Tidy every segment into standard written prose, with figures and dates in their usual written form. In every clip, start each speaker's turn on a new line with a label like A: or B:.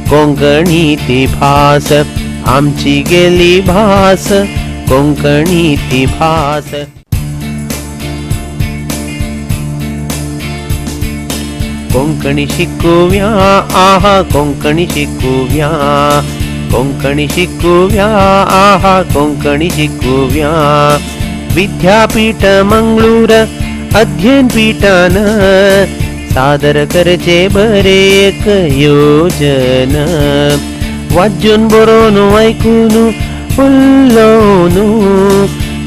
A: कोंकणी ती भास आमची गेली भास, कोंकणी ती भास. कोंकणी शिकूया, आहा कोंकणी शिकूया, कोंकणी शिकूया, आहा कोंकणी शिकूया. विद्यापीठ मंगळूर अध्ययन पीठान सादर करचे बरे एक योजन. वाजून बरोवन ऐकून उल्लोन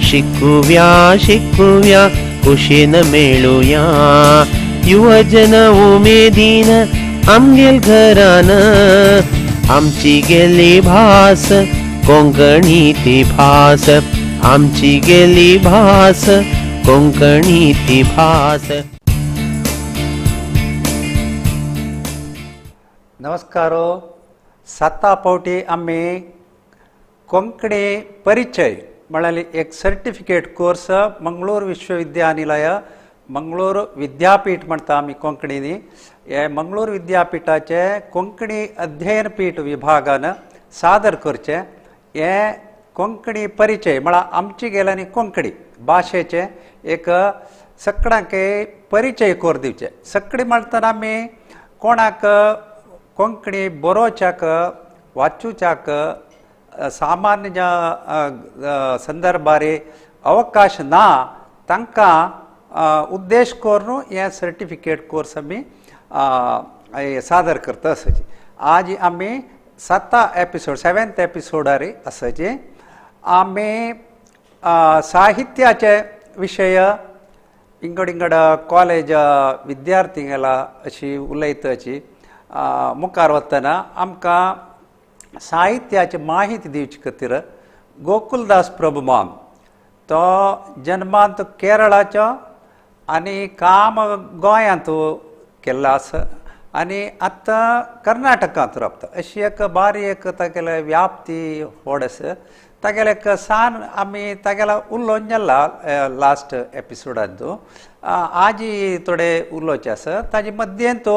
A: शिकूया शिकूया कुशीन मेळूया. युवजन उमेदीन आमगेल घरान आमची गेली भास, कोंकणी ती भास आमची गेली भास, कोंकणी ती भास.
B: नमस्कारो. 7 फावटी आम्ही कोंकणी परिचय म्हळ्यार एक सर्टिफिकेट कोर्स मंगळूर विश्वविद्यानिलय मंगळूर विद्यापीठ म्हणटा आमी कोंकणीनी. हे मंगळूर विद्यापीठाचे कोंकणी अध्ययन पीठ विभागान सादर करचे. हे कोंकणी परिचय म्हळ्यार आमची गेल्यानी कोंकणी भाशेचे एक सगळ्यांक परिचय करून दिवचे. सगळी म्हणटना आमी कोणाक कोंकणी बरोवच्याक वाचूच्याक सामान्य संदर्भारे अवकाश ना तांकां उद्देश करून हे सर्टिफिकेट कोर्स आमी सादर करता आसाची. आज आमी 7th एपिसोडार आसाची. आमी साहित्याचे विशय इंगड कॉलेज विद्यार्थी गेला अशी उलयताची. मुखार वतना आमकां साहित्याची माहिती दिवचे खातीर गोकुलदास प्रभुमाम तो जन्मांत केरळाचो आनी काम गोंयांत केल्लो आसा आनी आतां कर्नाटकांत रावता. अशी एक बारीक तागेले व्याप्ती व्हड आसा. तागेले एक सान आमी तागेला उलोवन गेला लास्ट एपिसोडांत. आज थोडे उलोवचे आसा. ताजे मध्येन तो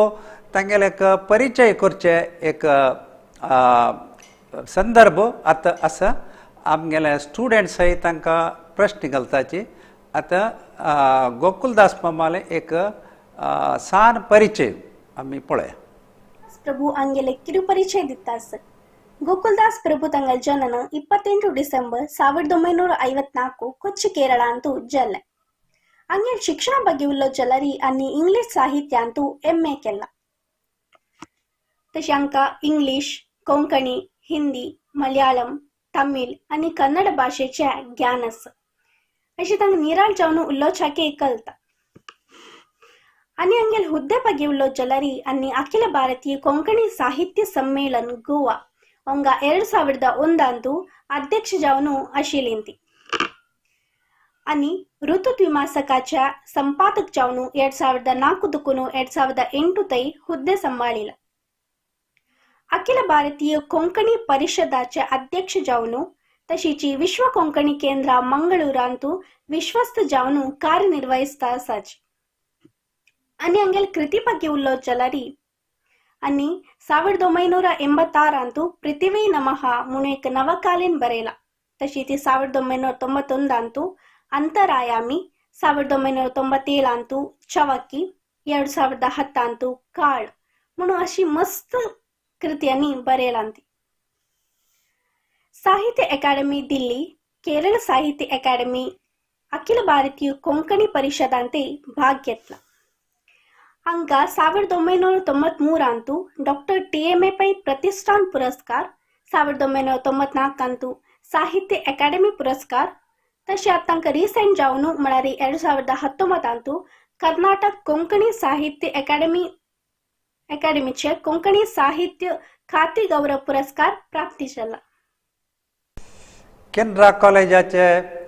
B: तांगेले एक परिचय करचे एक संदर्भ आतां आसा. आमगेले स्टुडंट्सय तांकां प्रश्न घालताची. आतां गोकुलदास मामाले एक सान परिचय आमी पळया.
C: प्रभु आंगेले ಕಿರು ಪರಿಚಯ ದಿತ್ತಾಸ. ಗೋಕುಲ್ದಾಸ್ ಪ್ರಭು ತಂಗಲ್ ಜನನ 28 ಡಿಸೆಂಬರ್ 1954 ಕೊಚ್ಚಿ ಕೇರಳ ಅಂತೂ ಜಲ್ಲೆ. ಅಂಗೇಲ್ ಶಿಕ್ಷಣ ಬಗ್ಗೆ ಉಳ್ಳೋ ಜಲರಿ ಅನ್ನಿ ಇಂಗ್ಲಿಷ್ ಸಾಹಿತ್ಯ ಅಂತೂ MA ಕೆಲ್ಲ. तशें आमकां इंग्लीश, कोंकणी, हिंदी, मलयाळम, तमिळ आनी कन्नड भाशेचे ज्ञान आसा. अशें तांकां निराळ जावन उलोवच्याकय कळटा. आनी आमगेले हुद्दे ಬಗ್ಗೆ उलो जलरी आनी अखिल भारतीय कोंकणी साहित्य सम्मेलन गोवा हांगा 2001 ಅಂತೂ अध्यक्ष जावन आशिल्लीं. आनी ऋतुद्विमासकाच्या संपादक जावन 2004 दुखून 2008 तै हुद्दे सांबाळिला. अखिल भारतीय कोंकणी परिषदाचे अध्यक्ष जावन तशीची विश्व कोंकणी केंद्र मंगळूरांतू विश्वस्त जावन कार्यनिर्वहिस्ता आसाची. आनी हांगेल कृती ಬಗ್ಗೆ उलो जलरी आनी 1986 ಅಂತೂ पृथ्वी नमः म्हणून एक नवकालीन बरयला. तशी ती 1991 ಅಂತೂ अंतरायामी, 1997 ಅಂತೂ चवकी, 2010 ಅಂತೂ काळ म्हणून अशी मस्त कृत्यांनी बरेलांती. साहित्य अकादमी दिल्ली, केरळ साहित्य अकादमी, अखिल भारतीय कोंकणी परिषदांत भाग घेतला. हांगा 1993 ಅಂತೂ डॉक्टर TMA पै प्रतिष्ठान पुरस्कार, 1994 ಅಂತೂ साहित्य अकादमी पुरस्कार, तशें आतां तांकां रिसेंट जावन म्हळ्यार 2019 ಅಂತೂ कर्नाटक कोंकणी साहित्य अकादमीचे कोंकणी साहित्य खाती गौरव पुरस्कार प्राप्ती जाला.
B: केनरा कॉलेजाचे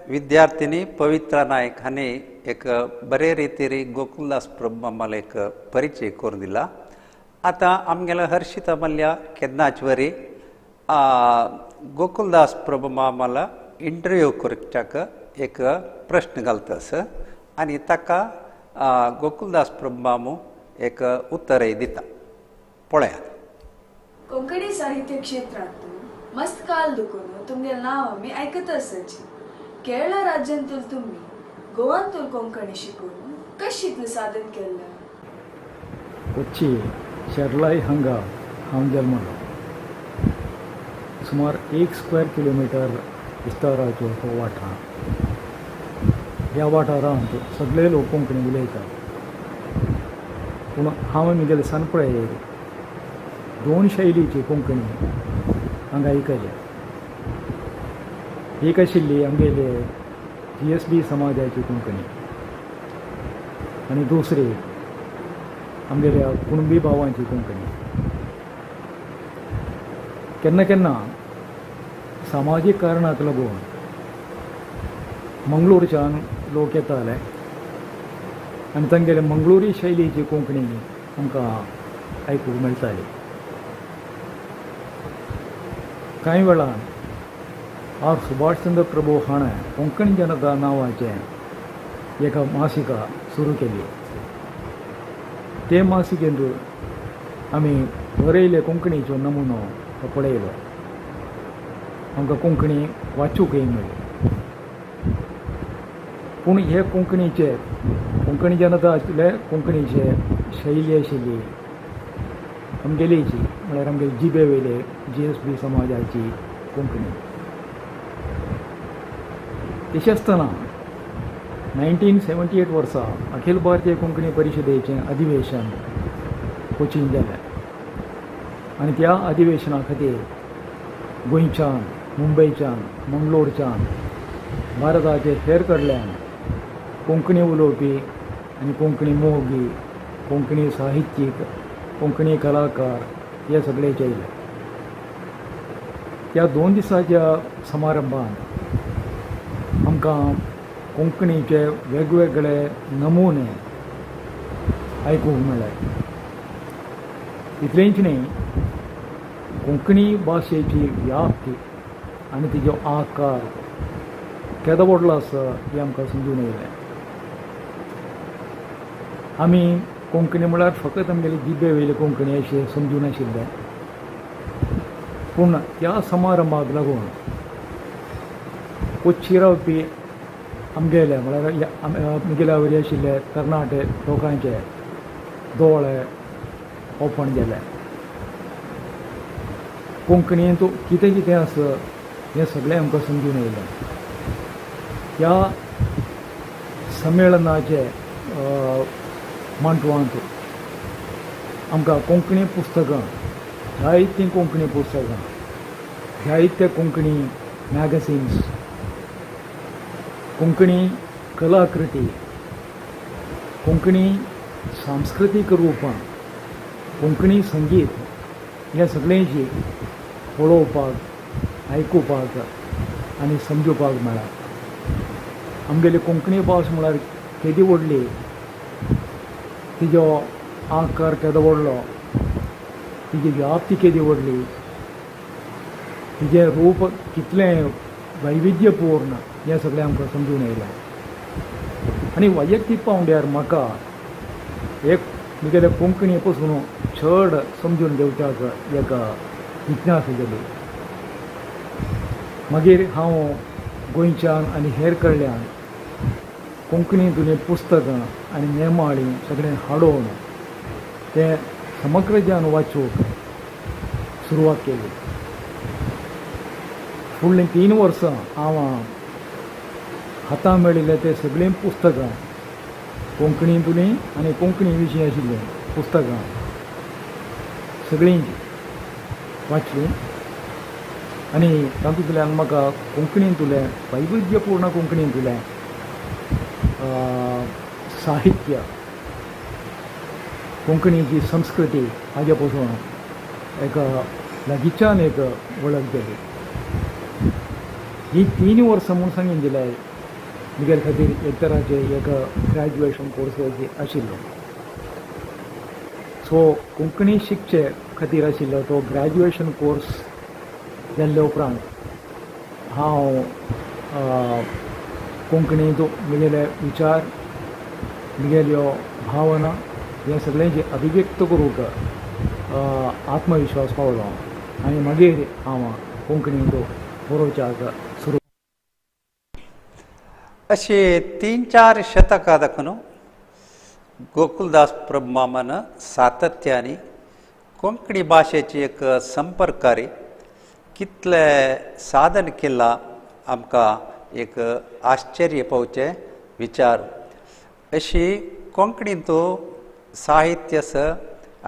B: विद्यार्थिनी पवित्रा नायक हांणी एक बरे रितीरी गोकुलदास प्रभू मामाला एक परिचय करून दिला. आतां आमगेले हर्षिता मल्ल्या केन्नाचवरी गोकुलदास प्रभू मामाला इंटरव्यू करच्याक एक प्रश्न घालतास आनी ताका गोकुलदास प्रभू मामू एक उत्तरय दिता. पळयात.
D: कोंकणी साहित्य क्षेत्रांतून मस्त काल दुखून तुमगेलें नांव आमी आयकत आसाची. केरळ राज्यांतून तुम्ही गोवांतून कोंकणी शिकून कशी शिकले साधन केलें?
E: कोच्ची शेर्लाई हांगा हांव जल्मलो. सुमार 1 स्क्वेअर किलोमीटर विस्ताराचो हो वाठार. ह्या वाठारांत सगळे लोक कोंकणी उलयतात. पूण हांव म्हगेले सनपळेर 2 शैलीची कोंकणी हांगा आयकल्या. एक आशिल्ली आमगेले GSB समाजाची कोंकणी आनी दुसरी आमगेल्या कुणबी भावांची कोंकणी. केन्ना केन्ना सामाजीक कारणाक लागून मंगळूरच्यान लोक येताले आनी तांगेले मंगळुरी शैलीची कोंकणी आमकां आयकूंक मेळटाली. कांय वेळान आर सुभाषचंद्र प्रभू हाणें कोंकणी जनता नांवाचें एका मासिका सुरू केली. ते मासिकेंत आमी बरयले कोंकणीचो नमुनो पळयलो. आमकां कोंकणी वाचूंकय मेळ्ळी. पूण हे कोंकणीचे कोंकणी जनता आशिल्ले कोंकणीचे शैली आशिल्ली आमगेलीची म्हळ्यार आमगेले जिबे वयले GSB समाजाची कोंकणी. तशें आसतना 1978 वर्सा अखिल भारतीय कोंकणी परिशदेचें अधिवेशन कोचीन जालें आनी त्या अधिवेशना खातीर गोंयच्यान, मुंबयच्यान, मंगळूरच्यान, भारताचे हेर कडल्यान कोंकणी उलोवपी आनी कोंकणी मोगी, कोंकणी साहित्यीक, कोंकणी कलाकार हे सगळेच येयले. त्या 2 दिसाच्या समारंभांत आमकां कोंकणीचे वेगवेगळे नमुने आयकूंक मेळ्ळे. इतलेंच न्ही, कोंकणी भाशेची व्याप्ती आनी तिजो आकार केदो व्हडलो आसा हें आमकां समजून येयलें. आमी कोंकणी म्हळ्यार फकत आमगेले जिबे वयले कोंकणी अशें समजून आशिल्ले. पूण त्या समारंभाक लागून कोच्ची रावपी आमगेले म्हळ्यार आमगेल्या वरी आशिल्ले तरणाटे लोकांचे दोळे ओपन जाले. कोंकणींत कितें कितें आसा हें सगळें आमकां समजून येयलें. ह्या संमेलनाचे मांडवांत आमकां कोंकणी पुस्तकां, जायतीं कोंकणी पुस्तकां, जायते कोंकणी मॅगझिन्स, कोंकणी कलाकृती, कोंकणी सांस्कृतीक रुपां, कोंकणी संगीत ह्या सगळ्यांची पळोवपाक, आयकुपाक आनी समजुपाक मेळ्ळा. आमगेली कोंकणी भास म्हळ्यार केदी व्हडली, तिजो आकार केदो व्हडलो, तिजी व्याप्ती केदी व्हडली, तिजें रूप कितलें वैविध्यपूर्ण हें सगळें आमकां समजून येयलें. आनी वैयक्तीक पावंड्यार म्हाका एक म्हगेले कोंकणी पासून चड समजून घेवच्याक एक जिज्ञासा जाली. मागीर हांव गोंयच्यान आनी हेर कडल्यान कोंकणींतलीं पुस्तकां आनी नेमाळी सगळें हाडून तें समग्र ज्ञान वाचूंक सुरवात केली. फुडलीं 3 वर्सां हांव हातां मेळिल्ले ते सगळीं पुस्तकां, कोंकणींतलीं आनी कोंकणी विशीं आशिल्लीं पुस्तकां सगळीं वाचलीं. आनी तातूंतल्यान म्हाका कोंकणींतलें वैविध्यपूर्ण कोंकणींतलें साहित्य, कोंकणीची संस्कृती हाजे पासून एक लागींच्यान एक वळख जाली. ही 3 वर्सां म्हूण सांगीन दिल्यार म्हगे खातीर एक तराचे एक ग्रॅज्युएशन कोर्स आशिल्लो. सो कोंकणी शिकचे खातीर आशिल्लो तो ग्रॅज्युएशन कोर्स जाल्ले उपरांत हांव कोंकणींत म्हगेले विचार, म्हगेल्यो भावना हे सगळ्यांची अभिव्यक्त करूंक आत्मविश्वास पावलो आनी मागीर हांव कोंकणी बरोवच्याक सुरू.
B: अशी 3-4 शतकां दाखून गोकुलदास प्रभुमामान सातत्याने कोंकणी भाशेची एक संपर्कारी कितले साधन केला आमकां एक आश्चर्य पावचे विचार. अशी कोंकणींतू साहित्य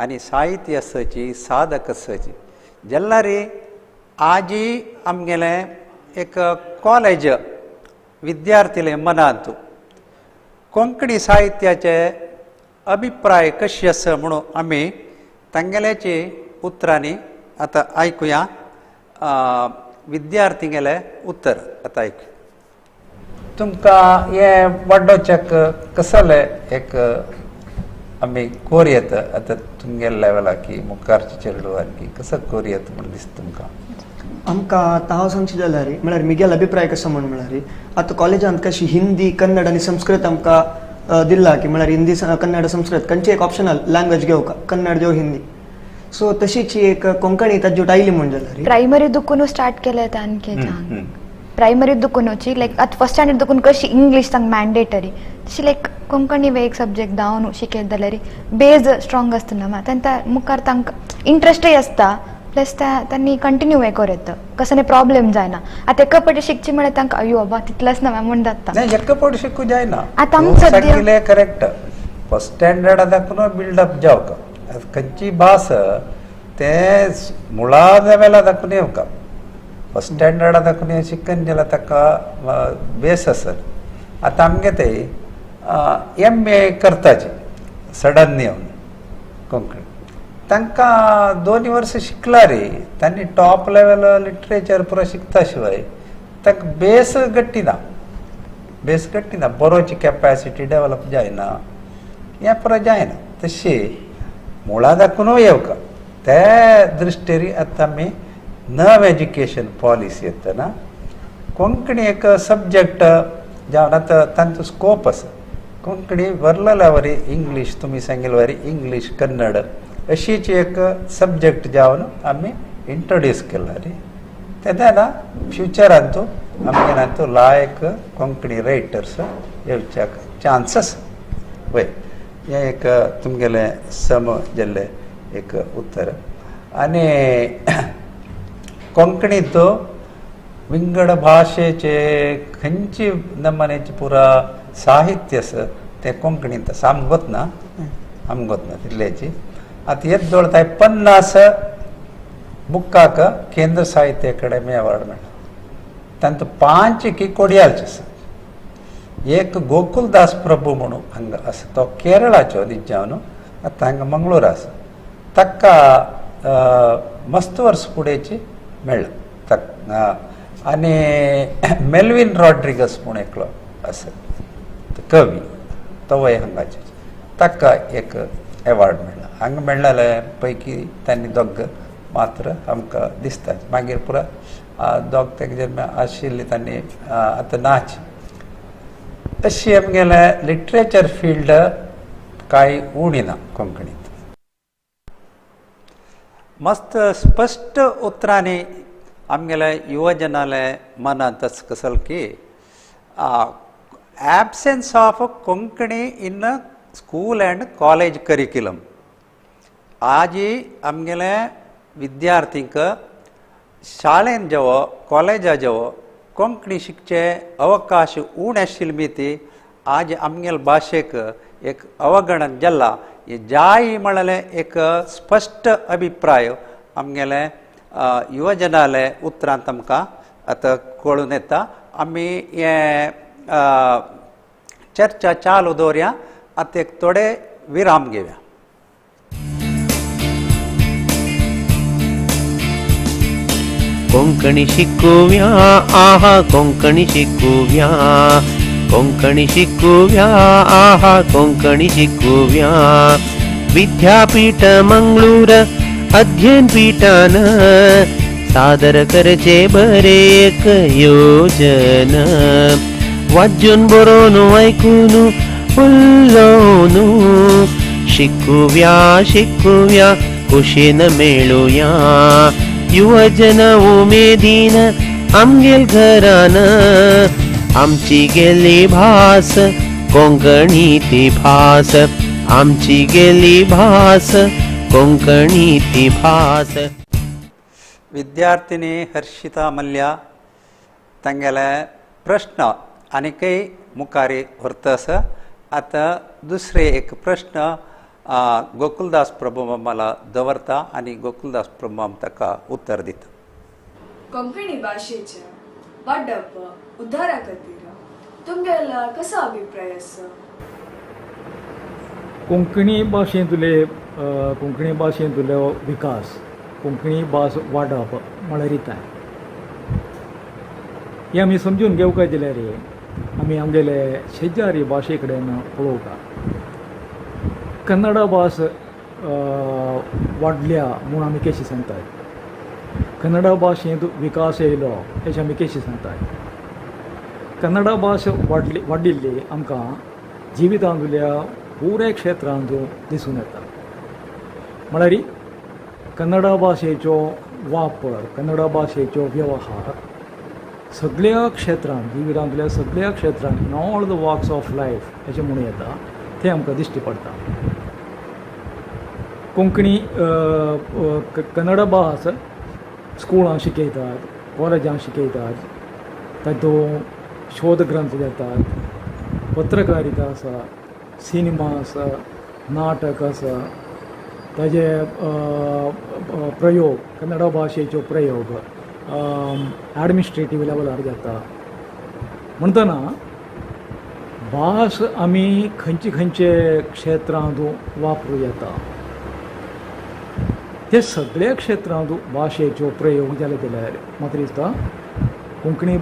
B: आनी साहित्य सची साधक सची जेन्ना रे आजी आमगेले एक कॉलेज विद्यार्थीले मनांत कोंकणी साहित्याचे अभिप्राय कशे आसा म्हणून आमी तांगेल्याची उतरांनी आतां आयकुया. विद्यार्थींगेले उतर आतां आयकुया. तुमकां हे वाडोवच्याक कसले एक आमी कोरयेत आतां तुमगेल्या लेवला की मुखारचे चेडवार की कसो कोरयेत म्हण दिसता तुमकां?
F: आमकां आतां हांव सांगचें जाल्यार म्हळ्यार म्हगेलो अभिप्राय कसो म्हण म्हळ्यार आतां कॉलेजांत कशी हिंदी कन्नड आनी संस्कृत आमकां दिला की म्हळ्यार हिंदी कन्नड संस्कृत खंयची एक ऑप्शनल लँग्वेज घेवका कन्नड घेव हिंदी. सो तशीच एक कोंकणी ताज्यूट आयली म्हण जाल्यार
G: प्रायमरी दुखून स्टार्ट केलें तांकें प्रायमरी दुखूनची लायक आतां फर्स्ट स्टँडर्ड दुखून कशी इंग्लीश तांकां मॅन्डेटरी तशी लायक कोंकणी एक सब्जेक्ट जावन शिकयत जाल्यार बेज स्ट्रॉंग आसतना मा तेन्ना मुखार तांकां इंट्रस्टय आसता प्लस त्यांनी कंटिन्यू हे करत कसं प्रॉब्लेम जायना. आतां एका फावटी शिकची म्हळ्यार तांकां अयो बाबा तितलेंच ना म्हण जाता.
B: एका फावटी शिकू जायना.
G: आतां आमकां सद्या
B: करेक्ट फर्स्ट स्टँडर्डा दाखून बिल्डअप जावका खंयची भास ते मुळाव्या वेळा दाखून येवका. फर्स्ट स्टँडर्डा दाखून शिकन जाल्यार ताका बेस आसत. आतां आमगे ते MA करताचे सडन येवन कोंकणी तांकां 2 वर्सां शिकला रे तांणी टॉप लेवल लिटरेचर पुरो शिकता शिवाय तांकां बेस गट्टी ना बरोवची कॅपॅसिटी डेवलप जायना हें पुरो जायना. तशी मुळा दाखून येवका ते दृश्टेरी आतां आमी नव एज्युकेशन पॉलिसी येतना कोंकणी एक सब्जेक्ट जावन आतां तांचो स्कोप आसा. कोंकणी वरला लेवरी इंग्लीश तुमी सांगिल्ले वरी इंग्लीश कन्नड अशीच एक सब्जेक्ट जावन आमी इंट्रोड्यूस केला रे. तेन्ना फ्युचरांतू आमगेनांतू लायक कोंकणी रायटर्स येवच्याक चान्सस वय. हें एक तुमगेलें समजलें एक उत्तर. आनी कोंकणींत विंगड भाशेचे खंयची नमनेची पुरा साहित्य आसा तें कोंकणींत आसा. आमकां गोतना तितल्याची. आतां हेच जोडताय 50 बुकाक केंद्र साहित्य अकादमी अवॉर्ड मेळ्ळा. तांतू 5 की कोडयालचे आसा. एक गोकुलदास प्रभू म्हणून हांगा आसा तो केरळाचो जावन आतां हांगा मंगळूर आसा. ताका मस्त वर्स फुडेंची मेळ्ळा. आनी मेल्विन रॉड्रिगस म्हणून एकलो आसा कवी तोय हांगाचे ताका एक एवॉर्ड मेळ्ळा. हांगा मेळ्ळले पैकी तांणी दोग मात्र आमकां दिसता. मागीर पुरो दोग तेजे आशिल्ली तांणी आतां नाच. अशी आमगेले लिटरेचर फिल्ड कांय उणी ना कोंकणींत. मस्त स्पश्ट उतरांनी आमगेले युवजनाले मनांत कसल की absence of Konkani in school and college curriculum. आजी आमगेले विद्यार्थींक शाळेन जेवो कॉलेजा जेवो कोंकणी शिकचे अवकाश उण आशिल्ली ती आज आमगेले भाशेक एक अवगणन जाल्ला. जाय म्हणले एक स्पश्ट अभिप्राय आमगेले युवजनाले उतरांत आमकां आतां कळून येता. आमी हे चर्चा चालू दवरया. आतां एक थोडे विराम घेवया.
A: कोंकणी शिकुव्या आहा कोंकणी शिकुव्या कोंकणी शिकुव्या आहा कोंकणी शिकुव्या. विद्यापीठ मंगळूर अध्ययन पीठान सादर करचे बरे एक योजन. वाजून बरोवन ऐकून उलोवन शिकुव्या शिकुव्या कुशीन मेळुया युवजन उमेदीन आमगेल घरान आमची गेली भास कोंकणी ती भास आमची गेली भास कोंकणी ती भास.
B: विद्यार्थिनी हर्षिता मल्ल्या तांगेले प्रश्न आनीकय मुखारी व्हरतस. आता दुसरे एक प्रश्न गोकुलदास प्रभू मामाला दवरता आणि गोकुलदास प्रभू माम ताका उत्तर दिता.
D: कोंकणी भाषेच्या वाडप उद्धारा खातीर तुमगेला कसा अभिप्राय आसा?
E: कोंकणी भाशेंतलो विकास, कोंकणी भास वाडप म्हळ्यार कितें हें आमी समजून घेवंक जाल्यार आमी आमगेले शेजारी भाशे कडेन पळोवंक. कन्नड भास वाडल्या म्हूण आमी कशी सांगतात, कन्नड भाशेंत विकास येयलो अशें आमी कशी सांगतात. कन्नड भास वाडिल्ली आमकां जिवितांतल्या पुऱ्या क्षेत्रांत दिसून येता. म्हळ्यार कन्नड भाशेचो वापर, कन्नड भाशेचो वेवहार सगळ्या क्षेत्रांत, जिवितांतल्या सगळ्या क्षेत्रांत, in all the walks of life अशें म्हणूं येता तें आमकां दिश्टी पडटा. कोंकणी कन्नड भास स्कुलां शिकयतात, कॉलेजांत शिकयतात, तातूंत शोध ग्रंथ जातात, पत्रकारिता आसा, सिनेमा आसा, नाटक आसा, ताजे प्रयोग, कन्नड भाशेचो प्रयोग एडमिनिस्ट्रेटीव लेवलार जाता. म्हणटना भास आमी खंयचे क्षेत्रांत वापरूं येता ते सगळ्या क्षेत्रांत भाशेचो प्रयोग जाले जाल्यार म्हाका दिसता कोंकणी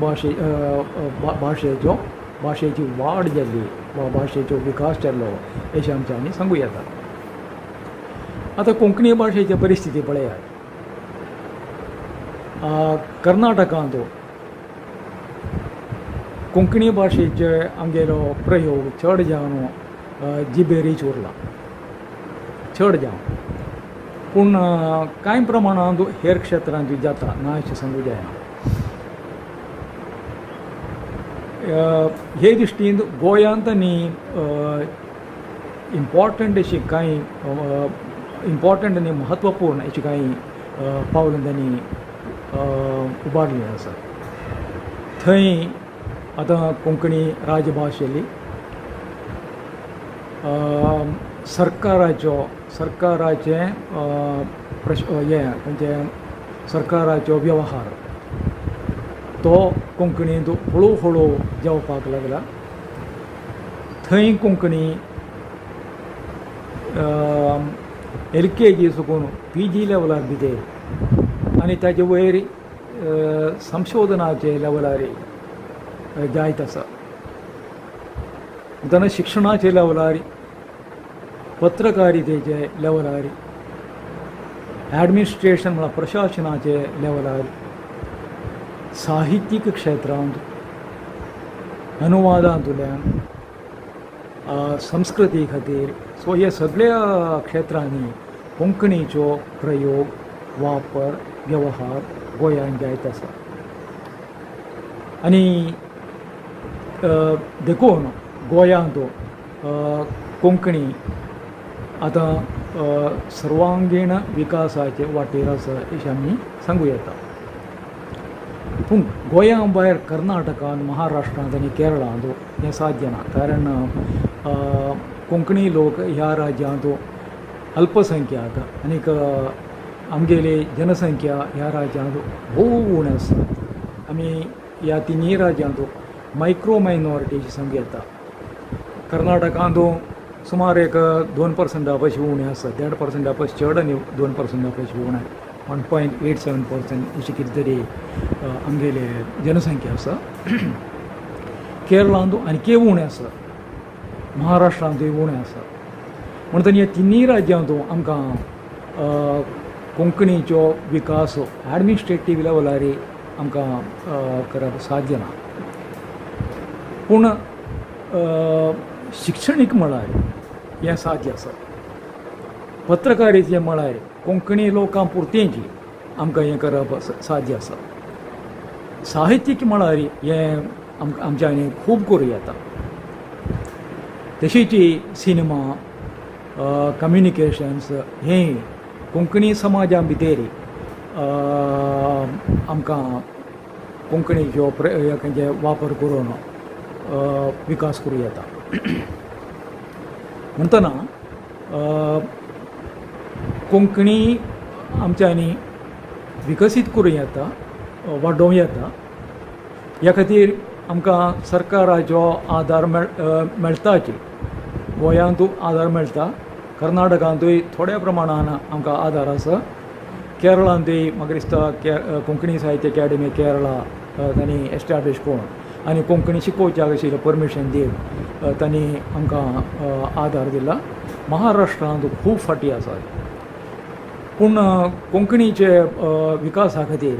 E: भाशेची वाड जाल्ली वा भाशेचो विकास जाल्लो अशें आमच्यांनी सांगूं येता. आतां कोंकणी भाशेची परिस्थिती पळयात. कर्नाटकांत कोंकणी भाशेचे आमगेलो प्रयोग चड जावन जिबेरीच उरला, चड जावन. पूण कांय प्रमाणांत हेर क्षेत्रांत जाता ना अशें सांगूं जायना. हे दृश्टीन गोंयांत न्ही इम्पॉर्टंट आनी म्हत्वपूर्ण अशी कांय पावलां तांणी उबारली आसा. थंय आतां कोंकणी राजभास येयली, सरकाराचो वेवहार तो कोंकणींत हळू हळू जावपाक लागला. थंय कोंकणी LKG साकून PG लेवलार भितर आनी ताचे वयर संशोधनाचे लेवलार जायत आसा. तेन्ना शिक्षणाचे लेवलार, पत्रकारितेचे लेवलार, एडमिनिस्ट्रेशन म्हळ्यार प्रशासनाचे लेवलार, साहित्यीक क्षेत्रांत, अनुवादांतल्यान, संस्कृती खातीर, सो ह्या सगळ्या क्षेत्रांनी कोंकणीचो प्रयोग, वापर, वेवहार गोंयांत जायत आसा. आनी देखून गोंयांत कोंकणी आतां सर्वांगीण विकासाचे वाटेर आसा अशें आमी सांगूं येता. पूण गोंया भायर कर्नाटकांत, महाराष्ट्रांत आनी केरळांत हें साध्य ना. कारण कोंकणी लोक ह्या राज्यांत अल्पसंख्याक आनीक आमगेली जनसंख्या ह्या राज्यांत भोव उणी आसा. आमी ह्या तिनूय राज्यांत मायक्रो मायनॉरिटी अशी सांगूं येता. कर्नाटकांत सुमार एक 2% अशी उणी आसा, 1.5% चड आनी 2% अशी उणी, 1.87% अशी कितें तरी आमगेले जनसंख्या आसा. केरळांत आनीकय उणी आसा, महाराष्ट्रांतूय उणी आसा. म्हणटना ह्या तिनूय राज्यांत आमकां कोंकणीचो विकास एडमिनिस्ट्रेटीव लेवलार आमकां करप साध्य ना. पूण शिक्षणीक म्हळ्यार हें साध्य आसा. पत्रकारितेचें म्हळ्यार कोंकणी लोकां पुरतेंची आमकां हें करप साध्य आसा. साहित्यीक म्हळ्यार हें आमच्यांनी खूब करूं येता. तशीच सिनेमा, कम्युनिकेशन्स हें कोंकणी समाजा भितर आमकां कोंकणीचो हेचे वापर करून विकास करूं येता. म्हणटना कोंकणी आमच्यांनी विकसीत करूं येता, वाडोवं येता. ह्या खातीर आमकां सरकाराचो आदार मेळटाच. गोंयांत आदार मेळटा, कर्नाटकांतूय थोड्या प्रमाणान आमकां आदार आसा. केरळांतूय म्हाका दिसता कोंकणी साहित्य अकॅडमी केरळा तांणी एस्टॅब्लीश करून आनी कोंकणी शिकोवच्याक अशें परमिशन दिवन तांणी आमकां आदार दिला. महाराष्ट्रांत खूब फाटी आसा. पूण कोंकणीचे विकासा खातीर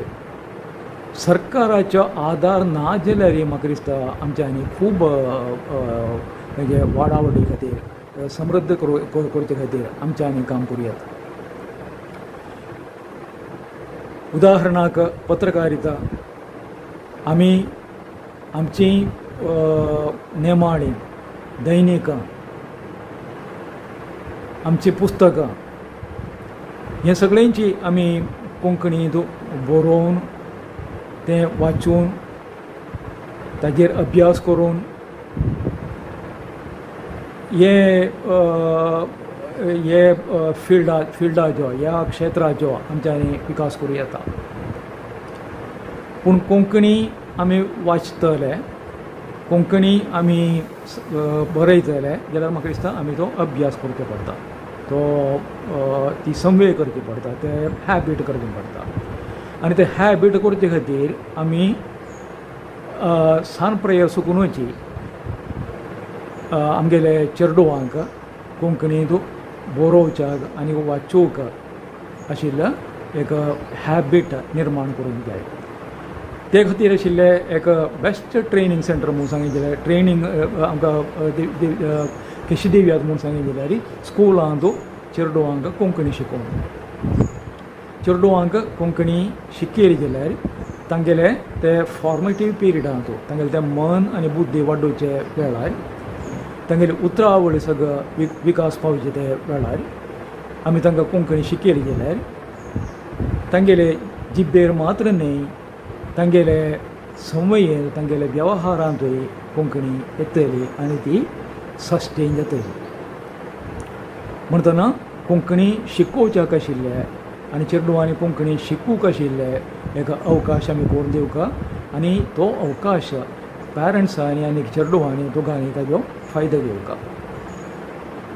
E: सरकाराचो आदार ना जाल्यार म्हाका दिसता आमच्यांनी खूब म्हणजे वाडावडी खातीर समृद्ध करचे खातीर आमच्यांनी काम करूं येता. उदाहरणाक पत्रकारिता. आमी आमची नेमाळी, दैनिकां, आमची पुस्तकां हें सगळ्यांची आमी कोंकणींत बरोवन तें वाचून ताजेर अभ्यास करून हे फिल्डाचो ह्या क्षेत्राचो आमच्यांनी विकास करूं येता. पूण कोंकणी आमी वाचतले, कोंकणी आमी बरयतले जाल्यार म्हाका दिसता आमी तो अभ्यास करचो पडटा, ती संवेय करची पडटा, ते हॅबीट करचें पडटा. आनी ते हॅबीट करचे खातीर आमी सान प्रयास करूनच आमगेले चेडवांक कोंकणींत बरोवच्याक आनी वाचूंक आशिल्लें एक हॅबीट निर्माण करूंक जाय. ते खातीर आशिल्ले एक बेस्ट ट्रेनींग सेंटर म्हणून सांगितलें. ट्रेनींग आमकां कशी दिवयात म्हणून सांगितलें जाल्यार स्कुलांत चेडवांक कोंकणी शिकोवन. चेडवांक कोंकणी शिकयली जाल्यार तांगेले ते फॉर्मेटीव पिरियडांत तांगेलें तें मन आनी बुद्धी वाडोवचे वेळार, तांगेली उतरावळ सगळं विकास पावचे ते वेळार आमी तांकां कोंकणी शिकयली जाल्यार तांगेले जिब्बेर मात्र न्हय, तांगेले संवयेर, तांगेले वेवहारांतूय कोंकणी येतली आनी ती सस्टेन जातली. म्हणटना कोंकणी शिकोवच्याक आशिल्ले आनी चेडवांनी कोंकणी शिकूंक आशिल्ले एक अवकाश आमी करून दिवका आनी तो अवकाश पॅरंट्सांनी आनी चेडवांनी दोगांनी ताजो फायदो घेवका.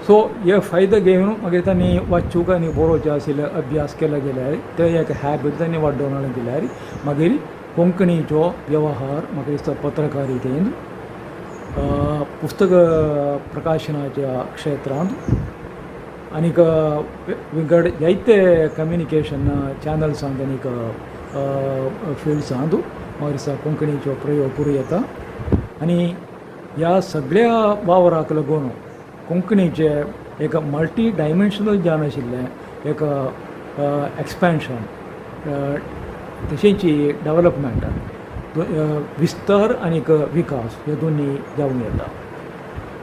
E: सो हे फायदो घेवन मागीर तांणी वाचूंक आनी बरोवचें आशिल्लें अभ्यास केलो जाल्यार ते एक हॅबीट तांणी वाडोवन हाडून दिल्यार मागीर कोंकणीचो वेवहार म्हाका दिसता पत्रकारितेंत, पुस्तक प्रकाशनाच्या क्षेत्रांत आनीक विंगड जायते कम्युनिकेशन चॅनल्सांत आनीक फिल्ड्सांत म्हाका दिसता कोंकणीचो प्रयोग करूं येता. आनी ह्या सगळ्या वावराक लागून कोंकणीचे एक मल्टी डायमेन्शनल ज्ञान आशिल्लें एक एक्सपेन्शन तशेंच डेवलपमेंट विस्तार आनीक विकास हे दोनी जावन येता.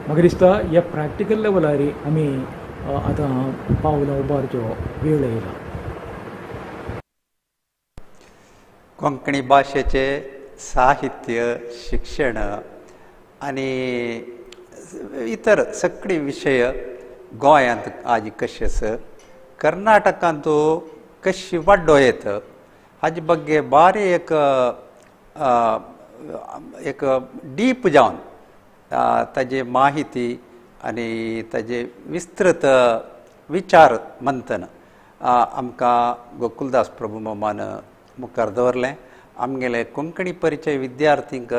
E: म्हाका दिसता ह्या प्रॅक्टिकल लेवलार आमी आतां पावलां उबारच्यो वेळ येयला.
B: कोंकणी भाशेचे साहित्य, शिक्षण आणि इतर सगळे विशय गोंयांत आज कशे आसा, कर्नाटकांत कशी वाडो येता हाजे बग्गे बारी एक डीप जावन ताजे माहिती आनी ताजे विस्तृत विचार मंथन आमकां गोकुलदास प्रभू मामान मुखार दवरलें. आमगेले कोंकणी परिचय विद्यार्थींक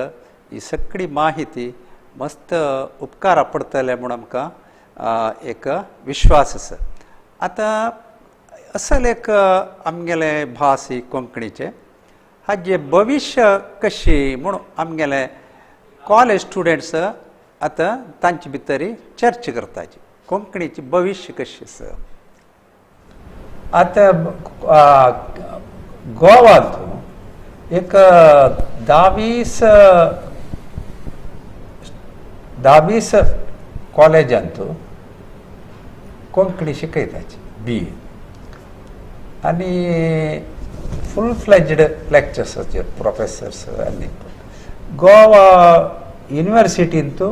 B: ही सगळी माहिती मस्त उपकार पडटले म्हणून आमकां एक विश्वास आसा. आतां असल एक आमगेले भास ही कोंकणीचे हाजे भविश्य कशी म्हणून आमगेले कॉलेज स्टुडंट्स आतां तांचे भितर चर्चा करताची कोंकणीची भविश्य कशी आसा. आता गोवांतू एक 10-20 कॉलेजांतू कोंकणी शिकयताची BA आणि फुल फ्लेज्ड लेक्चर्स प्रोफेसर्स आनी गोवा युनिवर्सिटींतू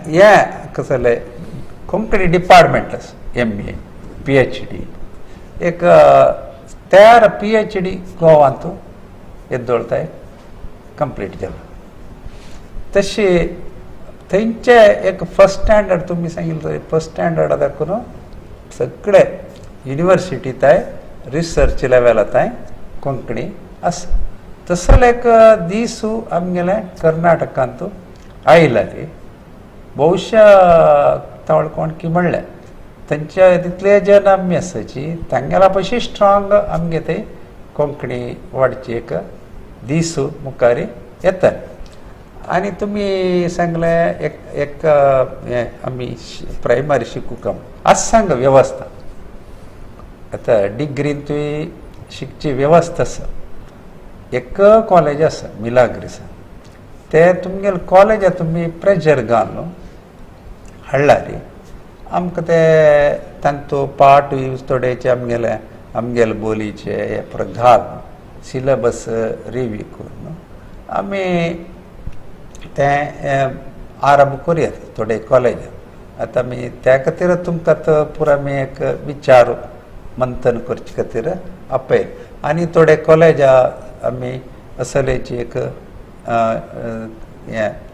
B: हे कसले कोंकणी डिपार्टमेंट्स MA PhD एक तयार PhD गोवांतू येद्दोळताय कंप्लीट जाला तशी थंयचे एक फर्स्ट स्टँडर्ड तुम्ही सांगितलं फर्स्ट स्टँडर्ड दाखवून सगळे युनिवर्सिटीत आहे रिसर्च लेवलात आहे कोंकणी असं तसं एक दिसू आमगेले कर्नाटकांतू आयला ती बहुशा तवळ कोणकी म्हणले त्यांच्या तिथले जे नाम्य असायची तांगेला पशी स्ट्रॉंग आमगे ते कोंकणी वाडची एक दिसू मुखारी येतात आणि तुम्ही सांगले एक आम्ही प्रायमरी शिकू कम आज सांग व्यवस्था आता डिग्रीन तुवें शिकची व्यवस्था आसा एक कॉलेज आसा मिलाग्रीस ते तुमगेल कॉलेजा तुम्ही प्रेशर घालून हाडला रे आमकां ते तांचो पार्ट थोडेचे आमगेले बोलीचे हे परत घालून सिलेबस रिव्यू करून आमी ते आरंभ करुयात थोडे कॉलेज आता मी त्या खातीर तुमकां पुरा मी एक विचार मंथन करचे खातीर आपयल आनी थोडे कॉलेजा आमी असलेची एक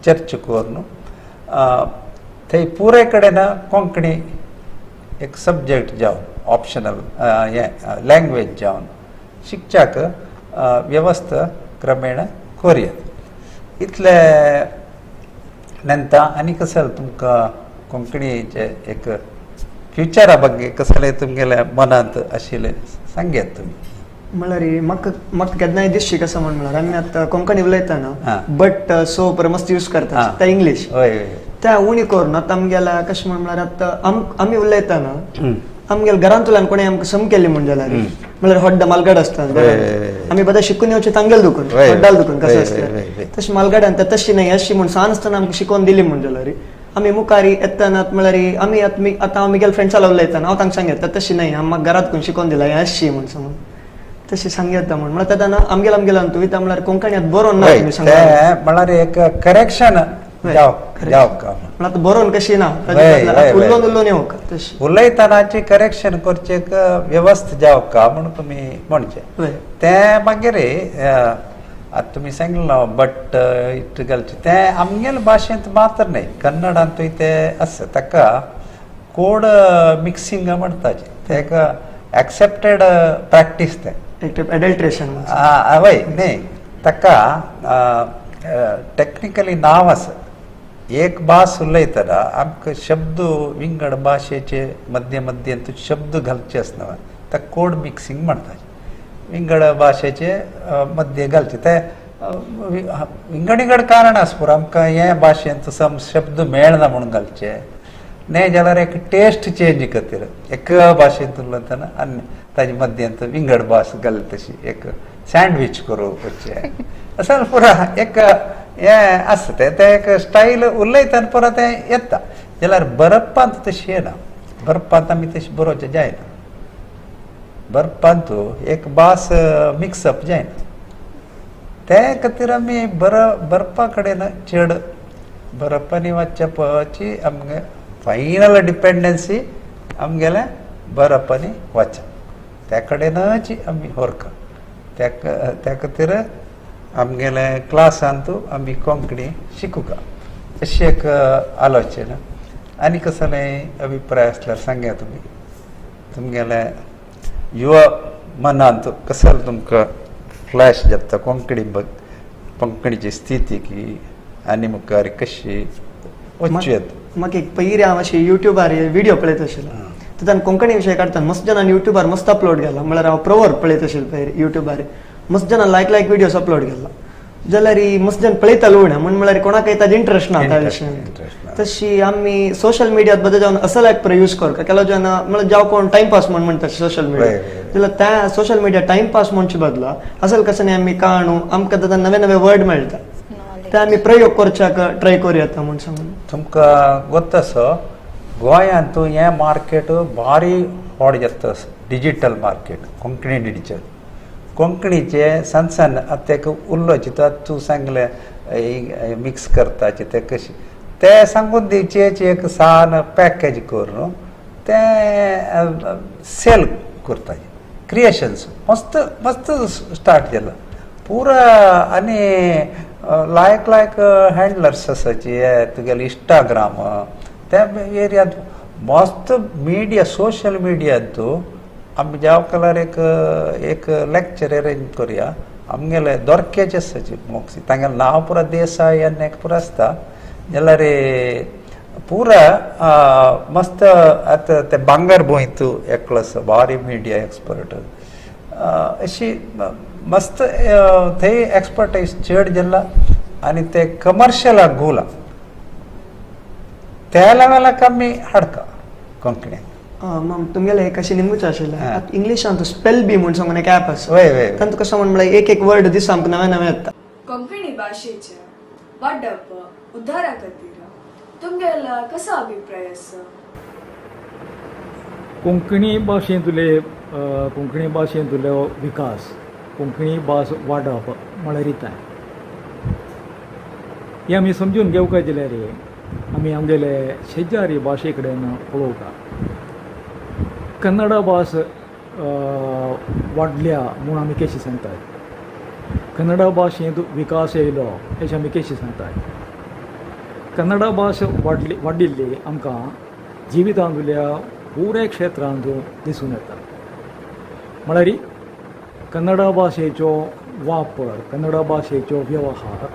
B: चर्चा करून थंय पुरे कडेन कोंकणी एक सब्जेक्ट जावन ऑप्शनल हे लँग्वेज जावन शिकच्याक व्यवस्था क्रमेण करुयात इतले नंतर आनी कसं तुमकां कोंकणीचे एक फ्युचरा बग्गे कसले तुमगेले मनांत आशिल्ले सांगयात तुमी
F: म्हळ्यार म्हाका केन्नाय दिसची कसं म्हळ्यार आमी आतां कोंकणी उलयतना बट सो पर मस्त यूज करता ते इंग्लीश त्या उणी करून आतां आमगेला कशें म्हळ्यार आतां आमी उलयतना आमगेल्या घरांतल्यान कोणी आमकां सम केली म्हणजे जाल्यार म्हळ्यार हड्डा मालगाड आसता आमी बदां शिकून येवचे तांगेल दुखून हड्डाल दुखून कशें आसता तशें मालगाड्यान तशी न्हय अशी म्हूण सांज आसतना आमकां शिकोवन दिली म्हणजे जाल्यार आमी मुखारी येतना म्हळ्यार आमी आतां हांव म्हगेल्या फ्रेंड्साला उलयतना हांव तांकां सांगता तशी न्हय म्हाका घरांत कोण शिकोवन दिला हें अशी म्हूण सांगून तशी सांगता म्हण म्हळ्यार तेन्ना आमगेला तूं वयता म्हळ्यार कोंकणी बरोवन ना तुमी सांगता
B: म्हळ्यार एक करेक्शन
F: बरोवन कशी ना उलोवन येवंक तशी
B: उलयतनाची करेक्शन करचे एक व्यवस्था जावका म्हणून तुमी म्हणचे ते मागीर आतां तुमी सांगलो बट इट घालचे ते आमगेले भाशेंत मात्र न्हय कन्नडांतूय ते आसा ताका कोड मिक्सिंग म्हणटाचे ते एक एक्सेप्टेड प्रॅक्टीस ते
F: एडल्ट्रेशन
B: हय न्ही ताका टेक्निकली नांव आसा एक भास उलयतना आमकां शब्द विंगड भाशेचे मध्य शब्द घालचे आसना ताका कोड मिक्सिंग म्हणटात विंगड भाशेचे मध्य घालचे ते विंगड कारण आसा पुरो आमकां हे भाशेंत शब्द मेळना म्हणून घालचे न्हय जाल्यार एक टेस्ट चेंज खातीर एक भाशेंत उलयतना आनी ताजे मध्यांत विंगड भास घाल तशी एक सँडवीच करूचे असं पुरा एक हे आसता ते एक स्टायल उलयतना पुरो ते येता जाल्यार बरप्पांत तशी येना बरप्पांत आमी तशी बरोवचे जायना बरप्पांत एक भास मिक्सअप जायना ते खातीर आमी बरपा कडेन चड बरप्पांनी वाचच्या पळोवची आमगे फायनल डिपेंडन्सी आमगेले बरप्पांनी वाचप त्या कडेनच आमी व्हरका त्या खातीर आमगेले क्लासांतू आमी कोंकणी शिकूका अशी एक आलोचना आनी कसले अभिप्राय आसल्यार सांगा तुमी तुमगेले युवा मनांत कसलो तुमकां फ्लॅश जाता कोंकणीची स्थिती की आनी मुखार कशी वचची येता
F: म्हाका एक पयलीं हांव अशें युट्यूबार व्हिडिओ पळयत आशिल्लो तितून कोंकणी विशय काडटाना मस्त जणांनी युट्यूबार मस्त अपलोड केला म्हळ्यार हांव प्रोवर्ब पळयत आशिल्लो पयर युट्यूबार मस्त जणां लायक व्हिडिओज अपलोड केला जाल्यार मस्त जण पळयतालो उणें म्हण म्हळ्यार कोणाकय ताजे इंट्रस्ट ना त्या विशयान तशी आम्ही सोशल मीडियात बद्दल जाऊन असं ॲप यूज करता केलो जेन्ना म्हणजे जाव कोण टाइमपास म्हण म्हणटा सोशल मीडिया जाल्यार त्या सोशल मीडिया टाइमपास म्हणचे बदला असल कसं न्ही आमी काणू आमकां तातूंत नवे नवे वर्ड मेळटा ते आमी प्रयोग करच्याक ट्राय करूं येता म्हण सांगून
B: तुमकां गोत्तसो गोंयांत हें मार्केट भारी व्हड जाता डिजिटल मार्केट कोंकणी डिजिटल कोंकणीचे सन सन आतां तेका उरलो चिता तूं सांगलें मिक्स करताचे ते कशें ते सांगून दिवचे एक सान पॅकेज करून ते सेल करता क्रिएशन्स मस्त मस्त स्टार्ट जाला पुरा आनी लायक हँडलर्स आसाचे तुगेले इंस्टाग्राम त्या एरियांत मस्त मिडिया सोशल मिडियांत आमी ज्या कलर एक लेक्चर अरेंज करुया आमगेले दोरकेचे आसाचे मोक्सी तांगेलें नांव पुरा देसाय आनी एक पुरा आसता जाल्यार पुरा मस्त आतां ते बांगर बोंयत एकलो आसा भारी मिडिया एक्सपर्ट अशी मस्त थंय एक्सपर्टायज चड जाला आनी ते कमर्शियलाक गोला त्या लेवलाक आमी हाडका कोंकणी
F: मग तुमगेले एक अशी निमूच आशिल्लें इंग्लिशांत स्पेल बी म्हूण सांगून एक ॲप आसा
B: वय
F: तातूंत कशें म्हणल्यार एक वर्ड दिसा आमकां नवे नवे येता
D: कोंकणी भाशेच्या वाडप उद्धारा खातीर तुमगेला कसो अभिप्राय आसा
E: कोंकणी भाशेंतलो विकास कोंकणी भास वाडप म्हळ्यार रिताय हें आमी समजून घेवका जाल्यार आमी आमगेले शेजारी भाशे कडेन पळोवता कन्नडा भास वाडल्या म्हूण आमी कशी सांगतात कन्नडा भाशेंत विकास येयलो अशें आमी कशी सांगतात कन्नडा भास वाडिल्ली आमकां जिवितांतल्या पुऱ्या क्षेत्रांत दिसून येता म्हळ्यार कन्नडा भाशेचो वापर कन्नडा भाशेचो वेवहार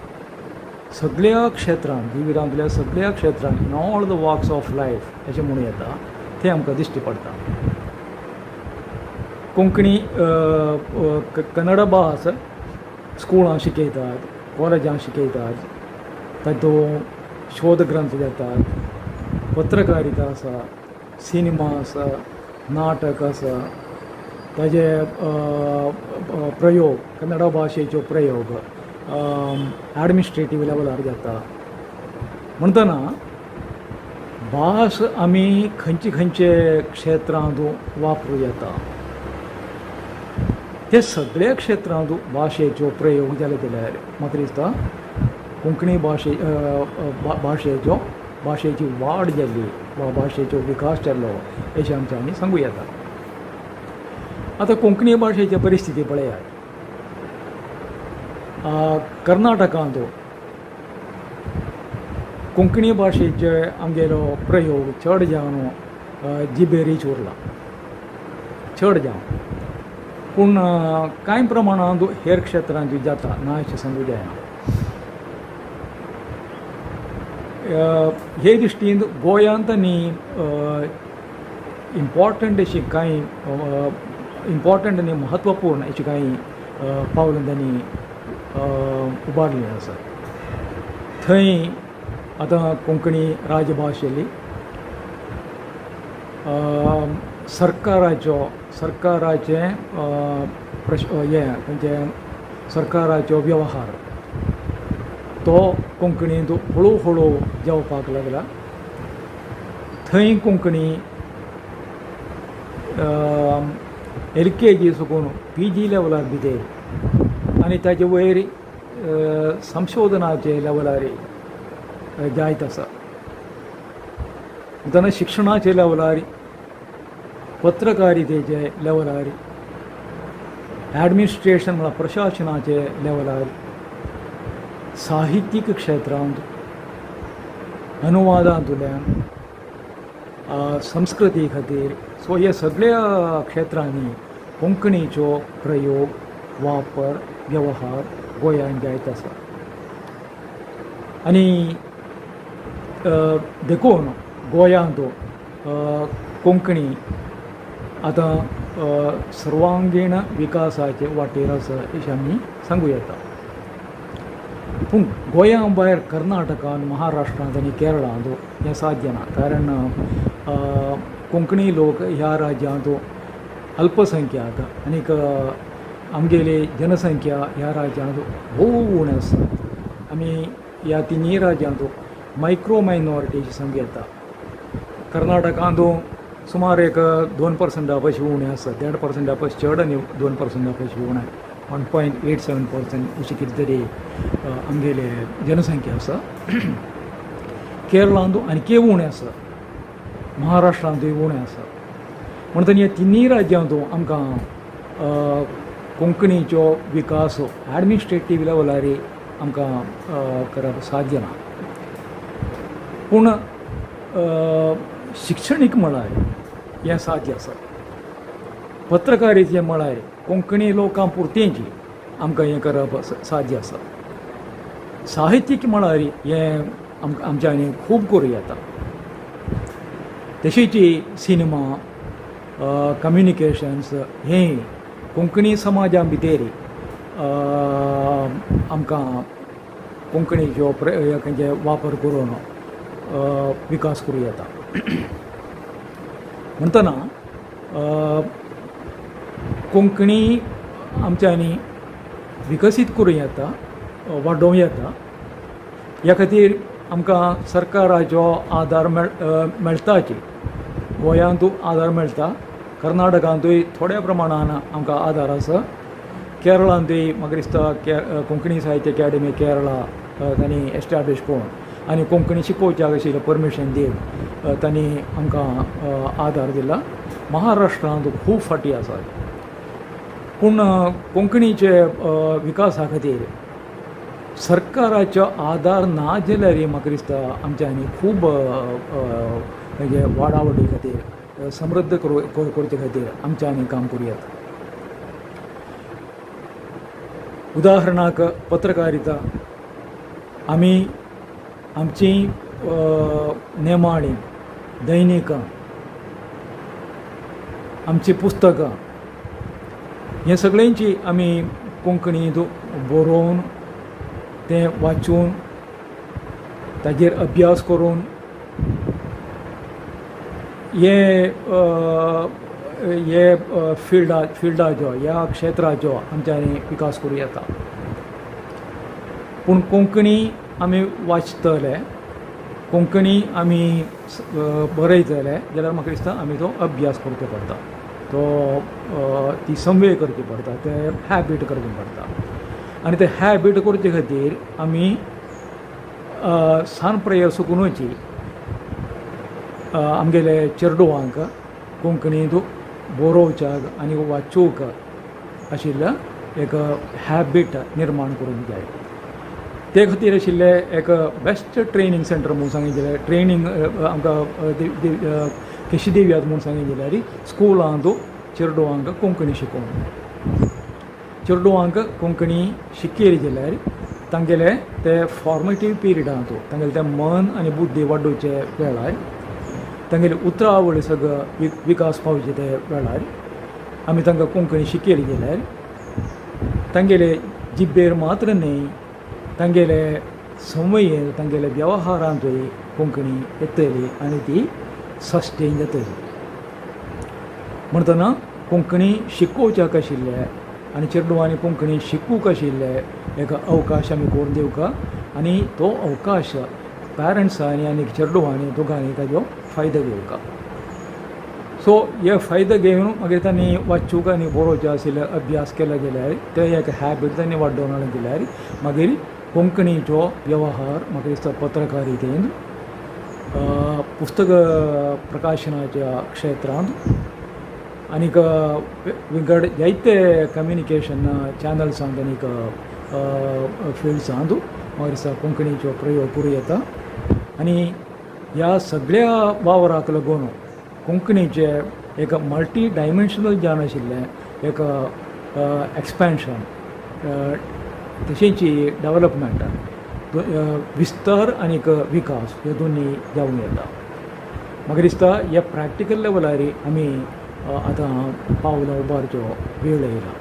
E: सगळ्या क्षेत्रांत जिवितांतल्या सगळ्या क्षेत्रांत in all the walks of life अशें म्हणूं येता तें आमकां दिश्टी पडटा कोंकणी कन्नडा भास स्कुलांत शिकयतात कॉलेजांत शिकयतात तातूंत शोध ग्रंथ जातात पत्रकारिता आसा सिनेमा आसा नाटक आसा ताजे प्रयोग कन्नडा भाशेच्यो प्रयोग एडमिनिस्ट्रेटीव लेवलार जाता म्हणटना भास आमी खंयचे क्षेत्रांत वापरूं येता ते सगळ्या क्षेत्रांत भाशेच्यो प्रयोग जाले जाल्यार म्हाका दिसता कोंकणी भाशेची वाड जाल्ली वा भाशेचो विकास जाल्लो अशें आमच्यांनी सांगूं येता आतां कोंकणी भाशेची परिस्थिती पळयात कर्नाटकांत कोंकणी भाशेचे आमगेलो प्रयोग चड जावन जिबेरीच उरला चड जावन पूण कांय प्रमाणांत हेर क्षेत्रांत जाता ना अशें सांगूं जायना हे दृश्टीन गोंयांत न्ही इम्पॉर्टंट अशी कांय इम्पॉर्टंट आनी म्हत्वपूर्ण अशी कांय पावलां तांणी उबारली आसा थंय आतां कोंकणी राजभास जाली सरकाराचे सरकाराचो वेवहार तो कोंकणींत हळू हळू जावपाक लागला थंय कोंकणी LKG साकून PG लेवलार भितर आनी ताचे वयर संशोधनाचे लेवलार जायत आसा तेन्ना शिक्षणाचे लेवलार पत्रकारितेचे लेवलार एडमिनिस्ट्रेशन म्हळ्यार प्रशासनाचे लेवलार साहित्यीक क्षेत्रांत अनुवादांतल्यान संस्कृती खातीर सो ह्या सगळ्या क्षेत्रांनी कोंकणीचो प्रयोग वापर वेवहार गोंयांत जायत आसा आनी देखून गोंयांत कोंकणी आतां सर्वांगीण विकासाचे वाटेर आसा अशें आमी सांगूं येता पूण गोंया भायर कर्नाटकान महाराष्ट्रांत आनी केरळांत हें साध्य ना. कारण कोंकणी लोक ह्या राज्यांत अल्पसंख्याक आनीक आमगेली जनसंख्या ह्या राज्यांत भोव उणी आसा. आमी ह्या तिनूय राज्यांत मायक्रो मायनॉरिटी संख्या येता. कर्नाटकांत सुमार एक 2% अशी उणी आसा, 1.5% पयस चड आनी 2% पयस उणें, 1.87% अशी कितें तरी आमगेले जनसंख्या आसा. केरळांत आनीकय उणें आसा, महाराष्ट्रांतूय उणें आसा. म्हणटना ह्या तिनूय राज्यांत आमकां कोंकणीचो विकास एडमिनिस्ट्रेटीव लेवलार आमकां करप साध्य ना. पूण शिक्षणीक मळार हें साध्य आसा. पत्रकारिते मळार कोंकणी लोकां पुरतेंची आमकां हें करप साध्य आसा. साहित्यीक मळार हें आमच्यांनी खूब करूं येता. तशीच सिनेमा, कम्युनिकेशन्स हें कोंकणी समाजा भितर आमकां कोंकणीचो हेजे वापर करून विकास करूं येता. म्हणटना कोंकणी आमच्यांनी विकसीत करूं येता, वाडोवं येता. ह्या खातीर आमकां सरकाराचो आदार मेळटाच. गोंयांतू आदार मेळटा, कर्नाटकांतूय थोड्या प्रमाणान आमकां आदार आसा. केरळांतूय म्हाका दिसता कोंकणी साहित्य अकॅडमी केरळा तांणी एस्टॅब्लीश करून आनी कोंकणी शिकोवच्याक अशें परमिशन दिवन तांणी आमकां आदार दिला. महाराष्ट्रांत खूब फाटी आसा. पूण कोंकणीचे विकासा खातीर सरकाराचो आदार ना जाल्यार म्हाका दिसता आमच्यांनी खूब हेजे वाडावडी खातीर समृद्ध करचे खातीर आमच्यांनी काम करूं येता. उदाहरणाक पत्रकारिता. आमी आमची नेमाळी, दैनिकां, आमची पुस्तकां हें सगळ्यांची आमी कोंकणींत बरोवन तें वाचून ताजेर अभ्यास करून हे फिल्डाचो ह्या क्षेत्राचो आमच्यांनी विकास करूं येता. पूण कोंकणी आमी वाचतले, कोंकणी आमी बरयतले जाल्यार म्हाका दिसता आमी तो अभ्यास करचो पडटा, ती संवेय करची पडटा, ते हॅबीट करचें पडटा. आनी ते हॅबीट करचे खातीर आमी सान प्रेयर सुकूनची आमगेले चेडवांक कोंकणींत बरोवच्याक आनी वाचूंक आशिल्ल्या एक हॅबीट निर्माण करूंक जाय. ते खातीर आशिल्ले एक बेस्ट ट्रेनींग सेंटर म्हणून सांगितलें. ट्रेनींग आमकां कशी दिवयात म्हणून सांगितल्यार स्कुलांत चेडवांक कोंकणी शिकोवन, चेडवांक कोंकणी शिकयली जाल्यार तांगेले ते फॉर्मेटीव पिरियडांत तांगेले ते मन आनी बुद्धी वाडोवचे वेळार, तांगेली उतरावळ सगळो विकास पावचे ते वेळार आमी तांकां कोंकणी शिकयली जाल्यार तांगेले जिब्बेर मात्र न्ही, तांगेले संवयेन तांगेले वेवहारांतूय कोंकणी येतली आनी ती सस्टेन जातली. म्हणटना कोंकणी शिकोवच्याक आशिल्ले आनी चेडवांनी कोंकणी शिकूंक आशिल्ले एक अवकाश आमी करून दिवका आनी तो अवकाश पॅरंट्सांनी आनी चेडवांनी दोगांनी ताजो फायदो घेवका. सो हे फायदो घेवन मागीर तांणी वाचूंक आनी बरोवचें आशिल्ले अभ्यास केलो जाल्यार ते एक हॅबीट तांणी वाडोवन हाडून दिल्यार मागीर कोंकणीचो वेवहार म्हाका दिसता पत्रकारितेंत, पुस्तक प्रकाशनाच्या क्षेत्रांत आनीक विंगड जायते कम्युनिकेशन चॅनल्सांत आनीक फिल्ड्सांत म्हाका दिसता कोंकणीचो प्रयोग करूं येता. आनी ह्या सगळ्या वावराक लागून कोंकणीचे एक मल्टी डायमेन्शनल जावन आशिल्लें एक एक्सपेन्शन तशेंच डेवलपमेंट विस्तार आनीक विकास हे दोनी जावूं येता. म्हाका दिसता ह्या प्रॅक्टिकल लेवलार आमी आतां पावलां उबारच्यो वेळ येयला.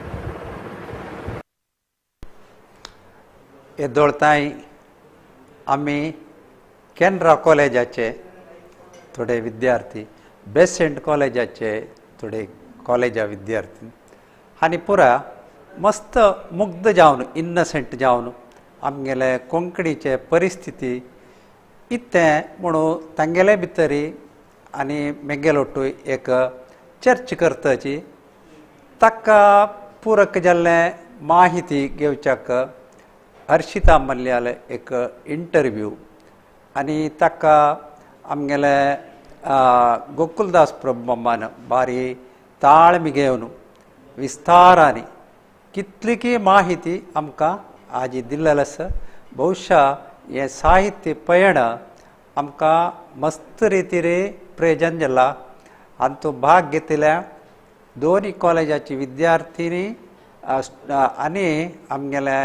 B: येदोळताय आम्ही कॅनरा कॉलेजाचे थोडे विद्यार्थी, बेसेंट कॉलेजाचे थोडे कॉलेजा विद्यार्थी आनी पुरा मस्त मुग्ध जावन इन्नसेंट जावन आमगेले कोंकणीचे परिस्थिती इतलें म्हणून तांगेले भितरी आनी मेगेलोटूय एक चर्च करताची ताका पूरक जाल्लें माहिती घेवच्याक हर्षिता मल्ल्याले एक इंटरव्यू आनी ताका आमगेले गोकुलदास प्रभुमान बारी ताळमी घेवन विस्तारांनी कितलीकी माहिती आमकां आजी दिल्लेली आसा. बहुशा हें साहित्य पयण आमकां मस्त रितीन प्रेजन जाला. हातूंत भाग घेतिल्ल्या दोनी कॉलेजाची विद्यार्थिनी आनी आमगेले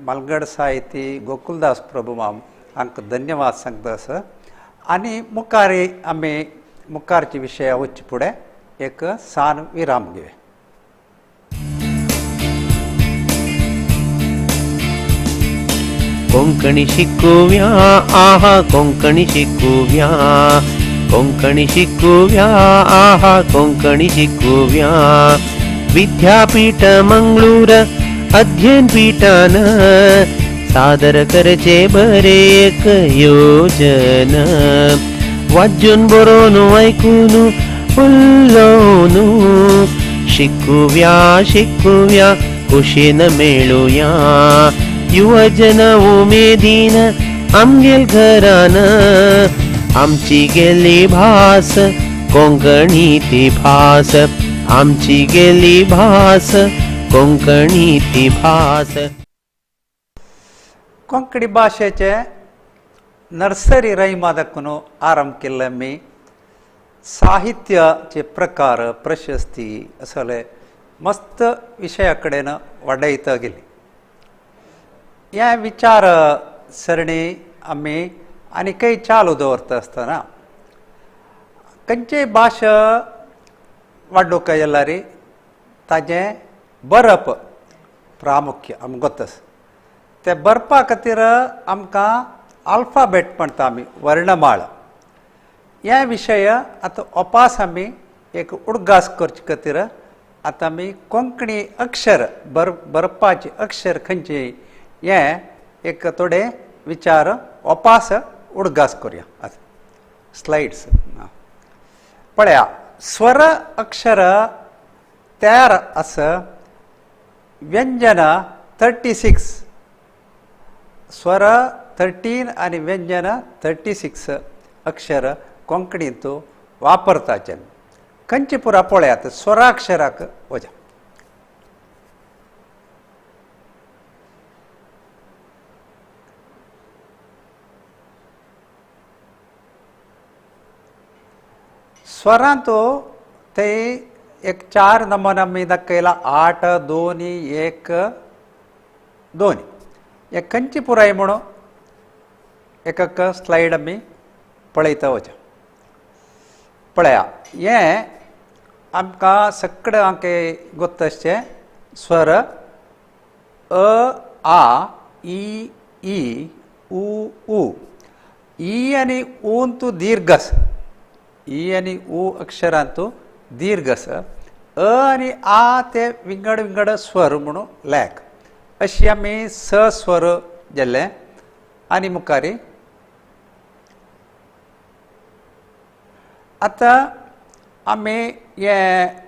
B: मलगड साहिती गोकुलदास प्रभू माम हांकां धन्यवाद सांगता आसा. आनी मुखारी आमी मुखारचे विशया वच्चे फुडें एक सान विराम घेवया.
A: कोंकणी शिकूया, आहा कोंकणी शिकूया, कोंकणी शिकूया, आहा कोंकणी शिकूया. विद्यापीठ मंगळूर अध्ययन पीठान सादर करचे बरे एक योजन. वाजून बरोवन ऐकून उलोवन शिकूया शिकूया खुशीन मेळुया. युवजन उमेदीन आमगेल घरान आमची गेली भास कोंकणी ती भास. आमची गेली भास कोंकणी ती भास.
B: कोंकणी भाशेचे नर्सरी रैमादकून आरंभ केल्ले मी साहित्याचे प्रकार प्रशस्ती असले मस्त विशया कडेन वाडयता गेली. ह्या विचार सरणी आमी आनीकय चालू दवरता आसतना खंयचीय भाशा वाडोवंक जाल्यार ताजें बरप प्रामुख्य आमकां गोत आसा. ते बरपा खातीर आमकां आल्फाबेट म्हणटा आमी वर्णमाळ. ह्या विशय आतां अपास आमी एक उडगास करचे खातीर आतां आमी कोंकणी अक्षर बरपाची अक्षर खंयची हें एक थोडे विचार अपास उडगास करुया. आतां स्लायड्स पळया. स्वर अक्षर तयार आसा. व्यंजन 36 स्वर 13 आनी व्यंजन 36 अक्षर कोंकणींत वापरताचे. खंयची पुरा पळयात. स्वराक्षराक वजा. स्वरांत ते एक 4 नमुना मी दाखयला. 8, 2, 1, 2 हे खंयची पुराय म्हणून एक स्लायड आमी पळयता वचा. पळया हें आमकां सगळे आमके गोत तशें स्वर अ आ इ ई उ उ. ई आनी ऊन तूं दीर्घ आसा. ई आनी उ अक्षरांत दीर्घ आसा. अ आनी आ ते विंगड विंगड स्वर म्हणून लॅक अशी आमी स स्वर जाल्ले. आनी मुखारी आतां आमी हे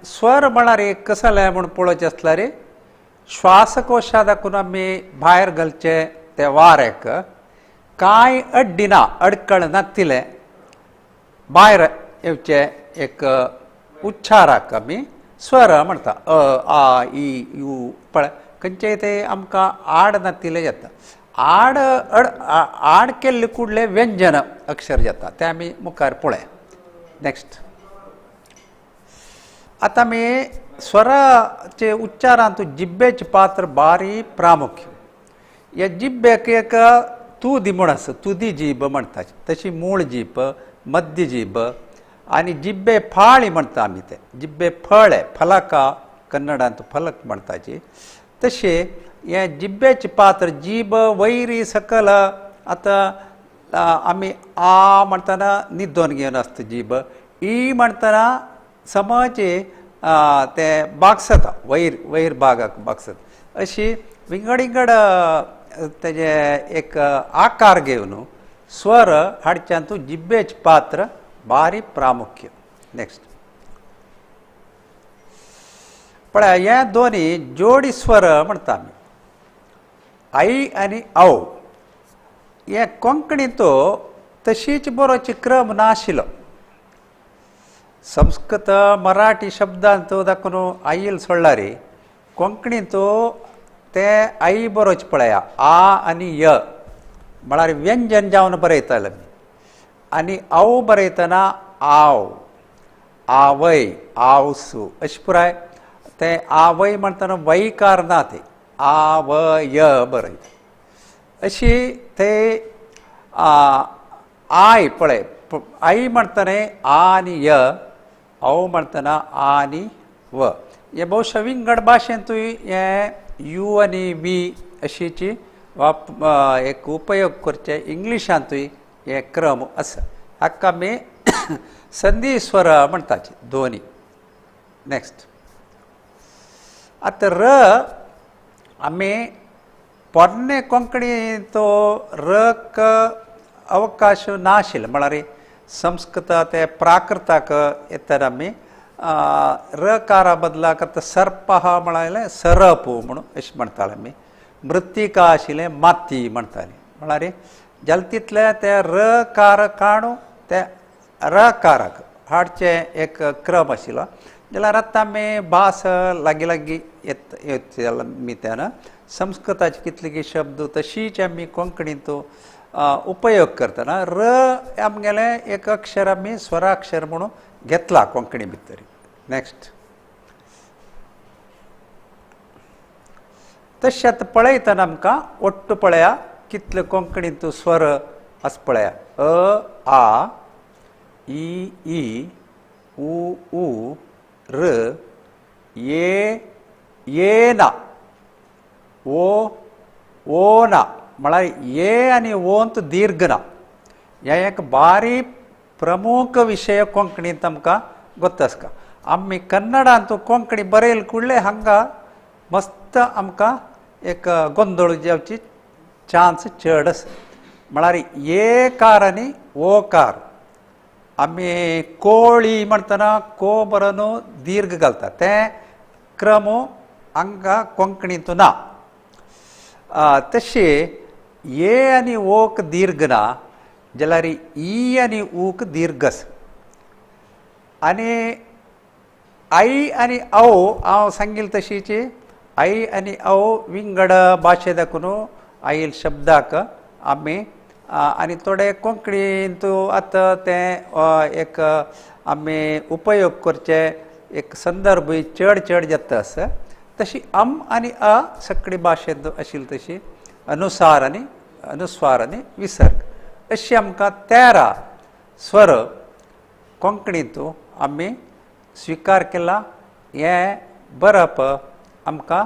B: स्वर म्हळ्यार कसो जालें म्हूण पळोवचें आसल्यार श्वासकोशा दाखून आमी भायर घालचे ते वारेक कांय अड्डी ना अडकळ नातिले भायर येवचे एक उच्चाराक आमी स्वर म्हणटा. अ आ इ यू पळय खंयचेय ते आमकां आड नातिले जाता. आड केल्ले कुडले व्यंजन अक्षर जाता. ते आमी मुखार पळया. नेक्स्ट. आतां आमी स्वराचे उच्चारांत जिब्बेचे पात्र बारी प्रामुख्य. हे जिब्बेक एक तुदी म्हूण आसा. तुदी जीब म्हणटा तशी मूळ जीब मध्य जीब आनी जिब्बे फाळी म्हणटा आमी. ते जिब्बे फळे फलका कन्नडांत फलक म्हणटाची. तशे हे जिब्याचे पात्र जीब वैरी सकल आतां आमी आ म्हणटना न्हिदोन घेवन आसता जीब ई म्हणटना समज ते बागसता वैर बागाक बागसत अशी विंगड विंगड तेजे एक आकार घेवन स्वर हाडच्यान तूं जिब्याचें पात्र भारी प्रामुख्य. नेक्स्ट पळय हे दोनी जोडी स्वर म्हणटा आमी आई आनी औ. हे कोंकणीचो तशीच बरोवची क्रम नाशिल्लो. संस्कृत मराठी शब्दांत दाखोवन आईल सोडला रे कोंकणीचो ते आई बरोवचे पळया आ आनी य म्हळ्यार व्यंजन जावन बरयताले आमी आनी औ बरयतना आव आवय आवसू अशें पुराय ते आवय म्हणटना वैकार ना ते आवय बरयता अशी ते आय पळय आई म्हणटना आ आनी य औ म्हणटना आ आनी व. हे भोवशा विंगड भाशेंतूय हे यू आनी वी अशीची एक उपयोग करचे इंग्लिशांतूय हे क्रम आसा. हाका आमी संधी स्वर म्हणटाचे दोनी. नेक्स्ट आतां र आमी पोरणे कोंकणी तो रक अवकाश नाशिल्लो म्हळ्यार संस्कृत ते प्राकृताक येतना आमी रकारा बदलाक आतां सर्पः म्हळ्यार सरप म्हणून अशें म्हणटाले आमी. मृत्तिका आशिल्लें माती म्हणटाली म्हळ्यार जलतींतले ते रकार काणू ते रकाराक हाडचे एक क्रम आशिल्लो. जाल्यार आतां आमी भास लागीं लागीं येत तेन्ना संस्कृताचे कितले शब्द तशीच आमी कोंकणींत उपयोग करतना र आमगेले एक अक्षर आमी स्वराक्षर म्हणून घेतला कोंकणी भितर. नेक्स्ट तशें आतां पळयतना आमकां ओट्टू पळया कितले कोंकणींत स्वर आसा पळया अ आ ई उ र ये ना ओ ना म्हळ्यार ये आनी ओंत दीर्घ ना. हे एक भारी प्रमुख विशय कोंकणींत आमकां गोत्त आसता. आमी कन्नडांत कोंकणी बरयले कुडले हांगा मस्त आमकां एक गोंदळ जावची चान्स चड आसा. म्हळ्यार ये कार आनी ओकार आमी कोळी म्हणटना को बरोवन दीर्घ घालता ते क्रम हांगा कोंकणींत ना. तशे ये आनी ओक दीर्घ ना जाल्यार ई आनी ऊक दीर्घ आसा. आनी आई आनी औ हांव सांगिल्लें तशीच आई आनी औ विंगड भाशे दाखोवन आयिल्ले शब्दाक आमी आनी थोडे कोंकणींत आतां ते एक आमी उपयोग करचे एक संदर्भ चड जाता आसा. तशी अम आनी अ सगळी भाशेंत आशिल्ली तशी अनुसार आनी अनुस्वार आनी विसर्ग अशी आमकां 13 स्वर कोंकणींत आमी स्विकार केला. हें बरप आमकां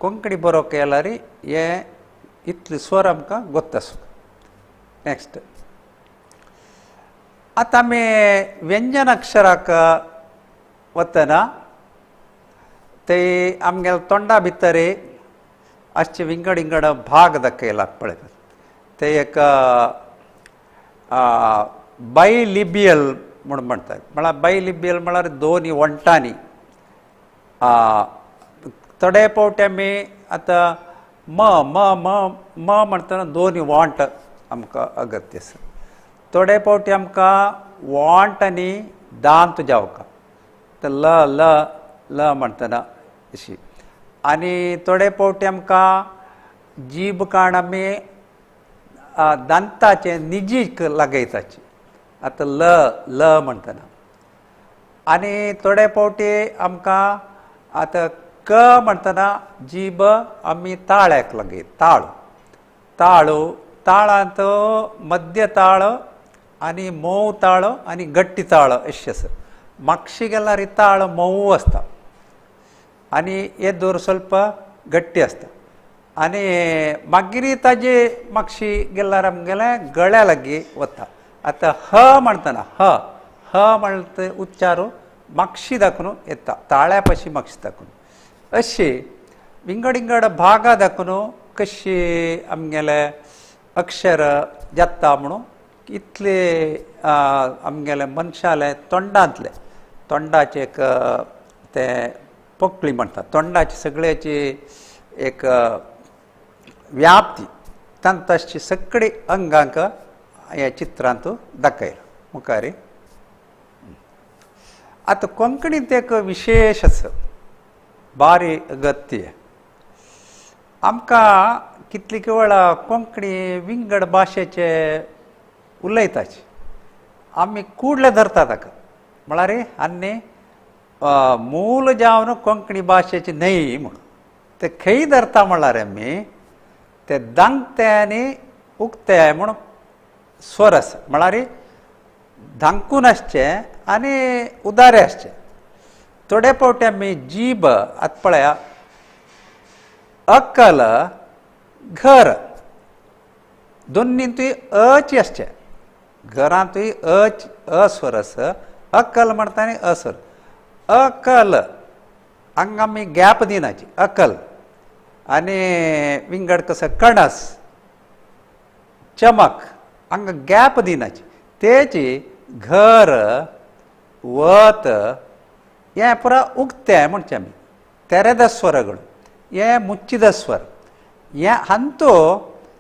B: कोंकणी बरोवंक येल्यार हे इतले स्वर आमकां गोत्त आसूं. नेक्स्ट आतां आमी व्यंजन अक्षराक वतना ते आमगेल्या तोंडा भितर अशे विंगड विंगड भाग दाखयला पळय. ते एक बायलिबियल म्हणून म्हणटात. म्हळ्यार बायलिबियल म्हळ्यार दोनी वंटांनी थोडे फावटी आमी आतां म म म म म्हणटना दोनी वॉंट आमकां अगत्य आसा. थोडे फावटी आमकां वॉंट आनी दांत जावका तर ल ल ल म्हणटना अशी. आनी थोडे फावटी आमकां जीब काण आमी दांताचे निजीक लागयताची आतां ल ल म्हणटना. आनी थोडे फावटी आमकां आतां क म्हणटना जीब आमी ताळ्याक लागयत ताळ ताळू ताळांत मध्य ताळ आनी मोव ताळ आनी गट्टी ताळ अशें आसा. मागशी गेल्यार ताळ मोव आसता आनी हे दोर ಸ್ವಲ್ಪ गट्टी असता आणि मागीर ताजे मागशी गेल्यार आमगेले गळ्या लागीं वता. आतां ह म्हणटना ह म्हणटा उच्चार मागशी दाखून येता, ताळ्या पाशी मागशी दाखून. अशी विंगड विंगड भागा दाखून कशी आमगेले अक्षर जाता म्हणून इतले आमगेले मनशाले तोंडाचे एक ते पोकळी म्हणटा, तोंडाची सगळ्याची एक व्याप्ती तशी सगळी अंगांक ह्या चित्रांत दाखयला. मुखारी आतां कोंकणींत एक विशेश आसा, बारी अगत्य. आमकां कितली वेळा कोंकणी विंगड भाशेचे उलयताचे आमी कुडले धरता ताका. म्हळ्यार आनी मूल जावन कोंकणी भाशेची न्हय म्हणून ते खंय धरता म्हळ्यार आमी ते दांगते आनी उक्ते म्हणून स्वर आसा. म्हळ्यार धांकून आसचे आनी उदारे आसचे. थोडे फावटी आमी जीब आतां पळया अक्कल घर दोनींतूय अची आसचे. घरांतूय अस्वर आसा, अक्कल म्हणटा आनी अस्वर. अकल हांगा आमी गॅप दिनाची अकल आनी विंगड कसो कणस चमक हांगा गॅप दिनाची. तेची घर वत हें पुरा उक्ते म्हणचे आमी तेरेद स्वरಗಳು. हें मुच्चिद स्वर. हें हांतो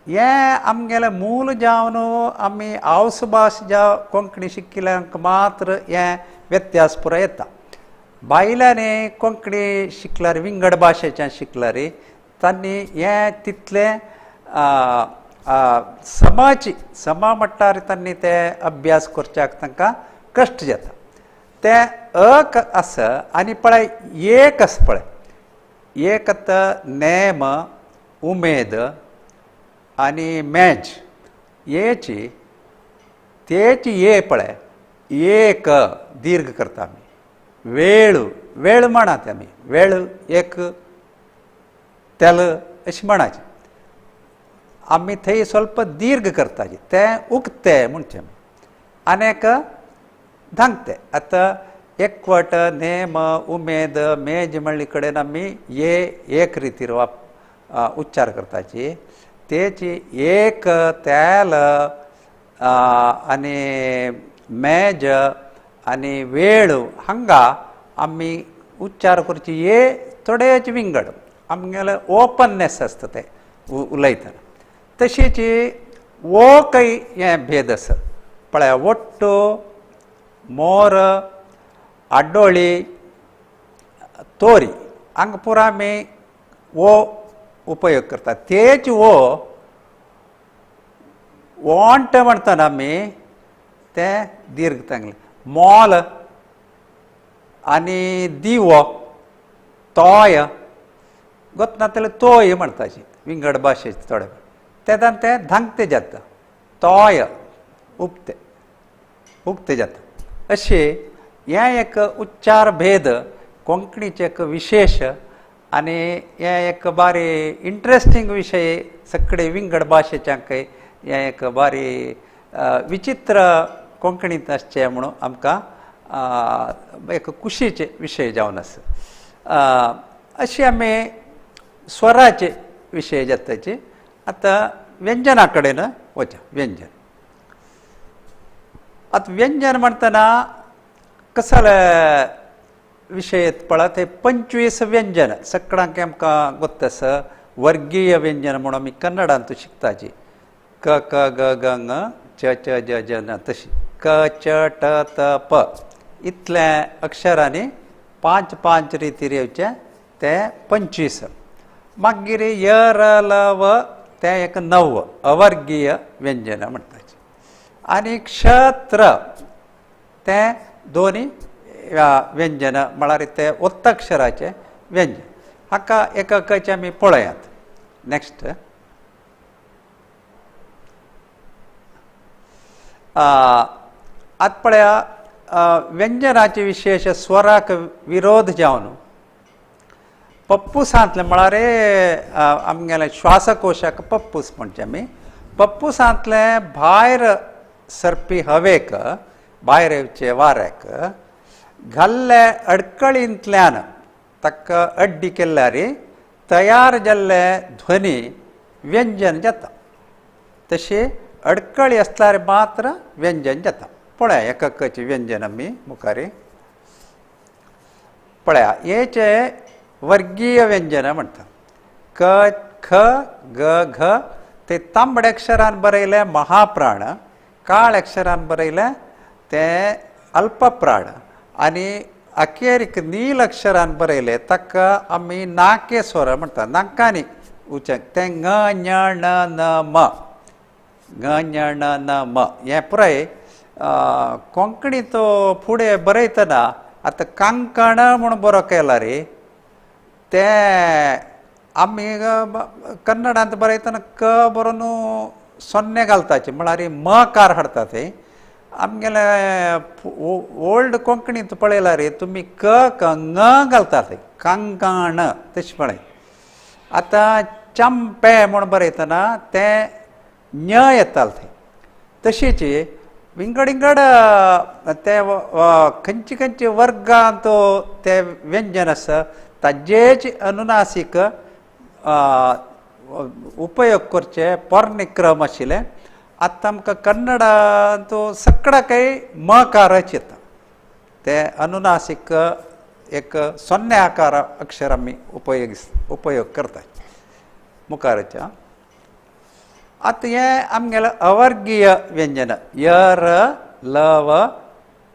B: हें आमगेलें मूल जावन आमी आवस भास ज्या कोंकणी शिकिल्ल्यांक मात्र हें व्यत्यास पुरो येता. बायलांनी कोंकणी शिकल्यार विंगड भाशेच्यान शिकल्यार तांणी हें तितलें समा मट्टार तांणी ते अभ्यास करच्याक तांकां कश्ट जाता. ते आसा आनी पळय एक आसा पळय, एक आतां नेम उमेद आनी मेज तेची ये पळय एक दीर्घ करता आमी. वेळ म्हणत आमी वेळ एक तेल अशी म्हणाची. आमी थंय स्वल्प दीर्घ करताचे तें उक्ते म्हणचे आमी. आनीक धांगते आतां एकवट नेम उमेद मेज म्हणले कडेन आमी ये एक रितीर उच्चार करताची. तेची एक तेल आनी मेज आनी वेळ हांगा आमी उच्चार करची. ये थोडेच विंगड आमगेले ओपननेस आसता ते उलयतना. तशीच वोकय हें भेद आसा पळय. वट्टू मोर आड्डोळी तोरी हांगा पुरो आमी वो उपयोग करता. तेच वोंट म्हणटना आमी ते दीर्घ तांगले. मोल आनी दिवो तोय गोतना जाल्यार तोय म्हणटाची विंगड भाशेचे थोडे. तेदान ते धांगते जाता. तोय उक्ते जाता. अशें हें एक उच्चार भेद कोंकणीचे एक विशेष आनी हें एक बारी इंट्रस्टींग विशय सगळे विंगड भाशेच्यांकय हें एक बारी विचित्र कोंकणींत आसचें म्हणून आमकां एक खुशीचे विशय जावन आसा. अशें आमी स्वराचे विशय जाताचे. आतां व्यंजना कडेन वचा. व्यंजन आतां व्यंजन म्हणटना कसले विशय पळय ते 25 व्यंजन सगळ्यांक आमकां गोत्त आसा. वर्गीय व्यंजन म्हणून आमी कन्नडांत शिकताची. क क ग ग ङ च च ज ज न तशी क च ट त प इतले अक्षरांनी 5 रितीर येवचे ते 25. मागीर य र ल व ते एक 9 अवर्गीय व्यंजन म्हणटाचे. आनी क्षत्र ते दोनी व्यंजन म्हळ्यार ते ओत्ताक्षराचे व्यंजन. हाका एकाचे आमी पळयात. नेक्स्ट आतां पळया व्यंजनाचे विशेश स्वराक विरोध जावन पप्पूसांतले म्हळ्यार आमगेले श्वासकोशाक पप्पूस म्हणचे आमी. पप्पूसांतले भायर सरपी हवेक, भायर येवचे वाऱ्याक घाल्ले अडकळींतल्यान ताका अड्डी केल्यार तयार जाल्ले ध्वनी व्यंजन जाता. तशी अडकळी असल्यार मात्र व्यंजन जाता. पळया एकाची व्यंजन आमी मुखार पळया. हेचे वर्गीय व्यंजनां म्हणटा. क ख ग घ ते तांबड्या अक्षरान बरयले महाप्राण, काळ अक्षरान बरयले ते अल्पप्राण आनी अखेरीक नील अक्षरान बरयले ताका आमी नाके स्वर म्हणटा. नाकांनी उच्चार ते ङ ञ ण न म, ङ ञ ण न म हें पुराय कोंकणी तो फुडें बरयतना आतां कांकण म्हणून बरो केला रे, ते आमी कन्नडांत बरयतना क बरोवन सोन्ने घालताचे म्हळ्यार मकार हाडटा ते. आमगेले ओल्ड कोंकणींत पळयल्यार तुमी क ङ घालतात कांकण तशें पळय. आतां चंपे म्हूण बरयतना ते ञ येताले थंय. तशीच विंगड ते खंयचे खंयचे वर्गांत ते व्यंजन आसा ताजेच अनुनासीक उपयोग करचे पर्णिक्रम आशिल्ले. आतां आमकां कन्नडांत सगळ्याकय मकारच येता. ते अनुनासीक एक सोन्ने आकार अक्षर आमी उपयोग करतात मुखारच्या. आतां हे आमगेलें अवर्गीय व्यंजन य र ल व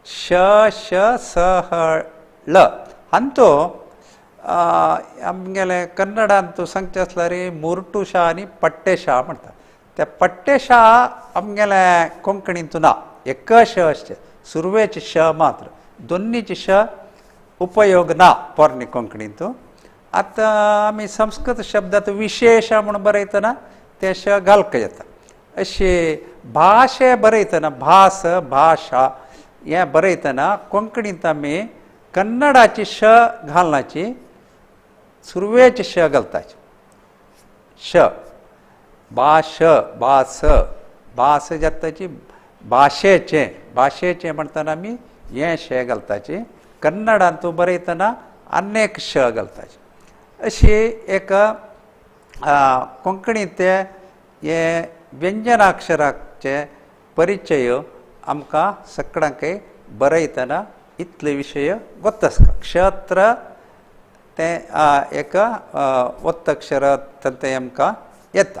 B: श श स ह ळ हांचो आमगेले कन्नडांत सांगचे आसल्यार मुर्टुशा आनी पट्टेशा म्हणटा. ते पट्टेशा आमगेले कोंकणींत ना. एक श आसचे, सुरवेचे श मात्र, दोनीचे श उपयोग ना पोरणी कोंकणींत. आतां आमी संस्कृत शब्दांत विशेश म्हणून बरयतना ते श घालक येता. अशे भाशे बरयतना भास भाशा हें बरयतना कोंकणींत आमी कन्नडाची श घालनाची, सुरवेचे श घालताचे. श भाश भास भास जाताची भाशेचें, भाशेचें म्हणटना आमी हें श घालताचे. कन्नडांत बरयतना अनेक श घालताचे. अशी एक कोंकणींत हे व्यंजनाक्षराचे परिचय आमकां सगळ्यांकय बरयतना इतले विशय गोत आसता. क्षत्र ते एक ओत्तक्षर ते आमकां येता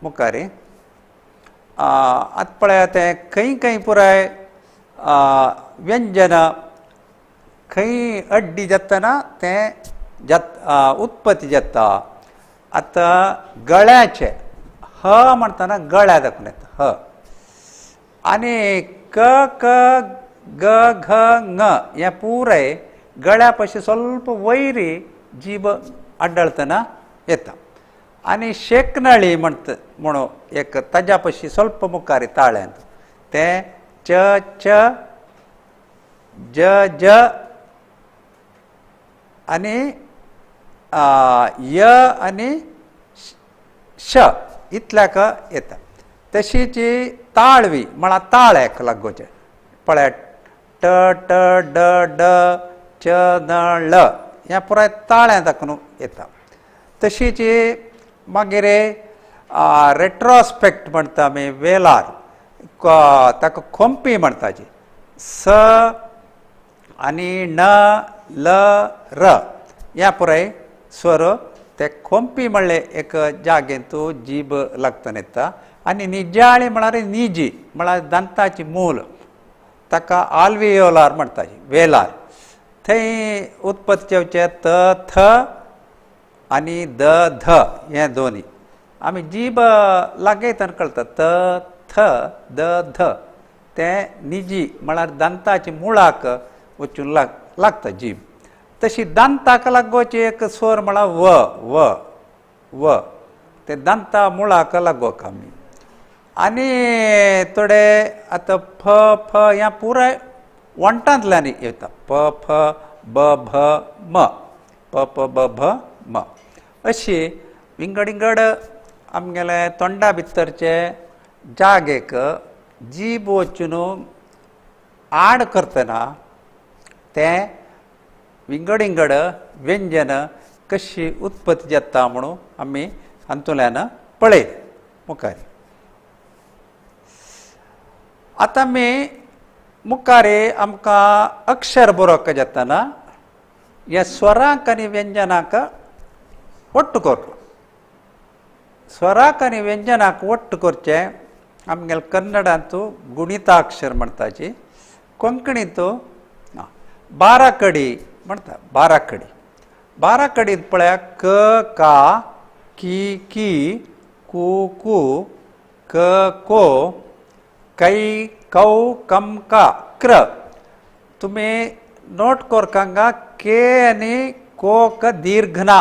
B: मुखार. आतां पळया ते खंय पुराय व्यंजन खंय अड्डी जातना ते उत्पत्ती जाता. आतां गळ्याचे ह म्हणटना गळ्या दाखोवन येता ह. आनी क क ग घ ङ हें पुराय गळ्या पाशी स्वल्प वयरी जीब आड्डळतना येता. आनी शेकनळी म्हणून एक ताज्या पाशी स्वल्प मुखार ताळ्यांत ते च च ज ज आनी य आनी श इतल्याक येता. तशीच ताळवी म्हळ्यार ताळ्याक लागोचे पळय ट ट ड ड च न ळ हें पुराय ताळ्या दाखोवन येता. तशीच मागीर रेट्रोस्पेक्ट म्हणटा आमी वेलार ताका खोंपी म्हणटाची. स आनी न ल र ह्या पुराय स्वर ते खोंपी म्हणले एक जागेंत जीब लागतना येता. आनी निजाळी म्हळ्यार निजी म्हळ्यार दंताची मूल ताका आल्वियोलार म्हणटाची वेलार. थंय उत्पत्ती जावचे त थ आनी द ध हे दोनी. आमी जीब लागयतना कळटा त थ द ध ते निजी म्हळ्यार दंताची मुळाक वचून लागता जीब. तशी दंताक लागोवची एक स्वर म्हळ्यार व व व ते दंता मुळाक लागोवक आमी. आनी थोडे आतां फ फ ह्या पुराय वंटांतल्यान येता. प फ ब भ म प प ब भ म अशी विंगड आमगेले तोंडा भितरचे जागेक जीब वचून आड करतना ते विंगड व्यंजन कशी उत्पत्ती जाता म्हणून आमी हातूंतल्यान पळय मुखारी. आतां आमी मुखारे आमकां अक्षर बरोवप जातना ह्या स्वरांक आनी व्यंजनाक ಒಟ್ಟು ಕೊರ್ಲು. ಸ್ವರಾಕ್ आनी व्यंजनाक ಒಟ್ಟು करचे आमगेले कन्नडांतू गुणिताक्षर म्हणटाची, कोंकणींतू बाराकडी म्हणटा. बाराकडींत पळया क का की कू क को कै कौ कम का क्र. तुम्ही नोट कोरकांगा के आनी कोक दीर्घ ना.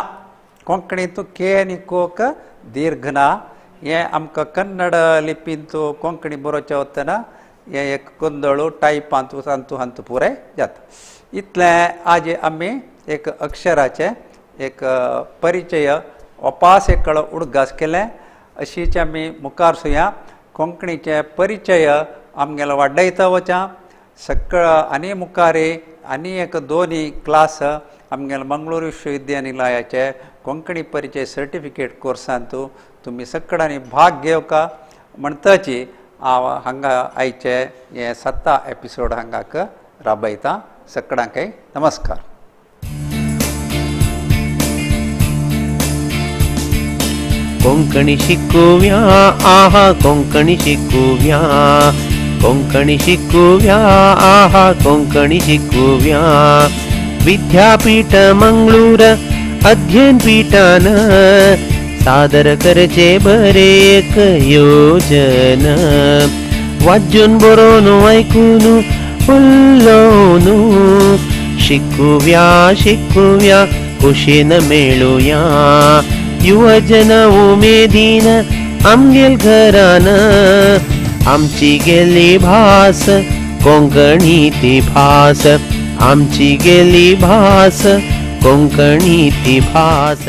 B: कोंकणींतू के आनी कोक दीर्घ ना. हें आमकां कन्नड लिपींतू कोंकणी बरोवचें वतना हें एक गोंदळ टायपांतू हांतू पुराय जाता. इतलें आज आमी एक अक्षराचे एक परिचय अपास एक उडगास केलें. अशीच आमी मुखार सुया कोंकणीचे परिचय आमगेलो वाडयता वचा. आनी मुखारी आनी एक दोनी क्लास आमगेले मंगळूर विश्वविद्यानिलयाचे कोंकणी परिचय सर्टिफिकेट कोर्सांतू तुमी सगळ्यांनी भाग घेवका म्हणटाची हांव हांगा आयचे हे 7 एपिसोड हांगाक राबयता. सगळ्यांक नमस्कार.
A: कोंकणी शिकुव्या आहा कोंकणी शिकुव्या, कोंकणी शिकुव्या आहा कोंकणी शिकुव्या. विद्यापीठ मंगळूर अध्ययन पीठान सादर करचे बरे एक योजन. वाजून बरोवन ऐकून उलोवन शिकुव्या शिकुव्या खुशेन मेळुया. युवजन उमेदीन आमगेल घरान आमची गेली भास कोंकणी ती भास. आमची गेली भास कोंकणी ती भास.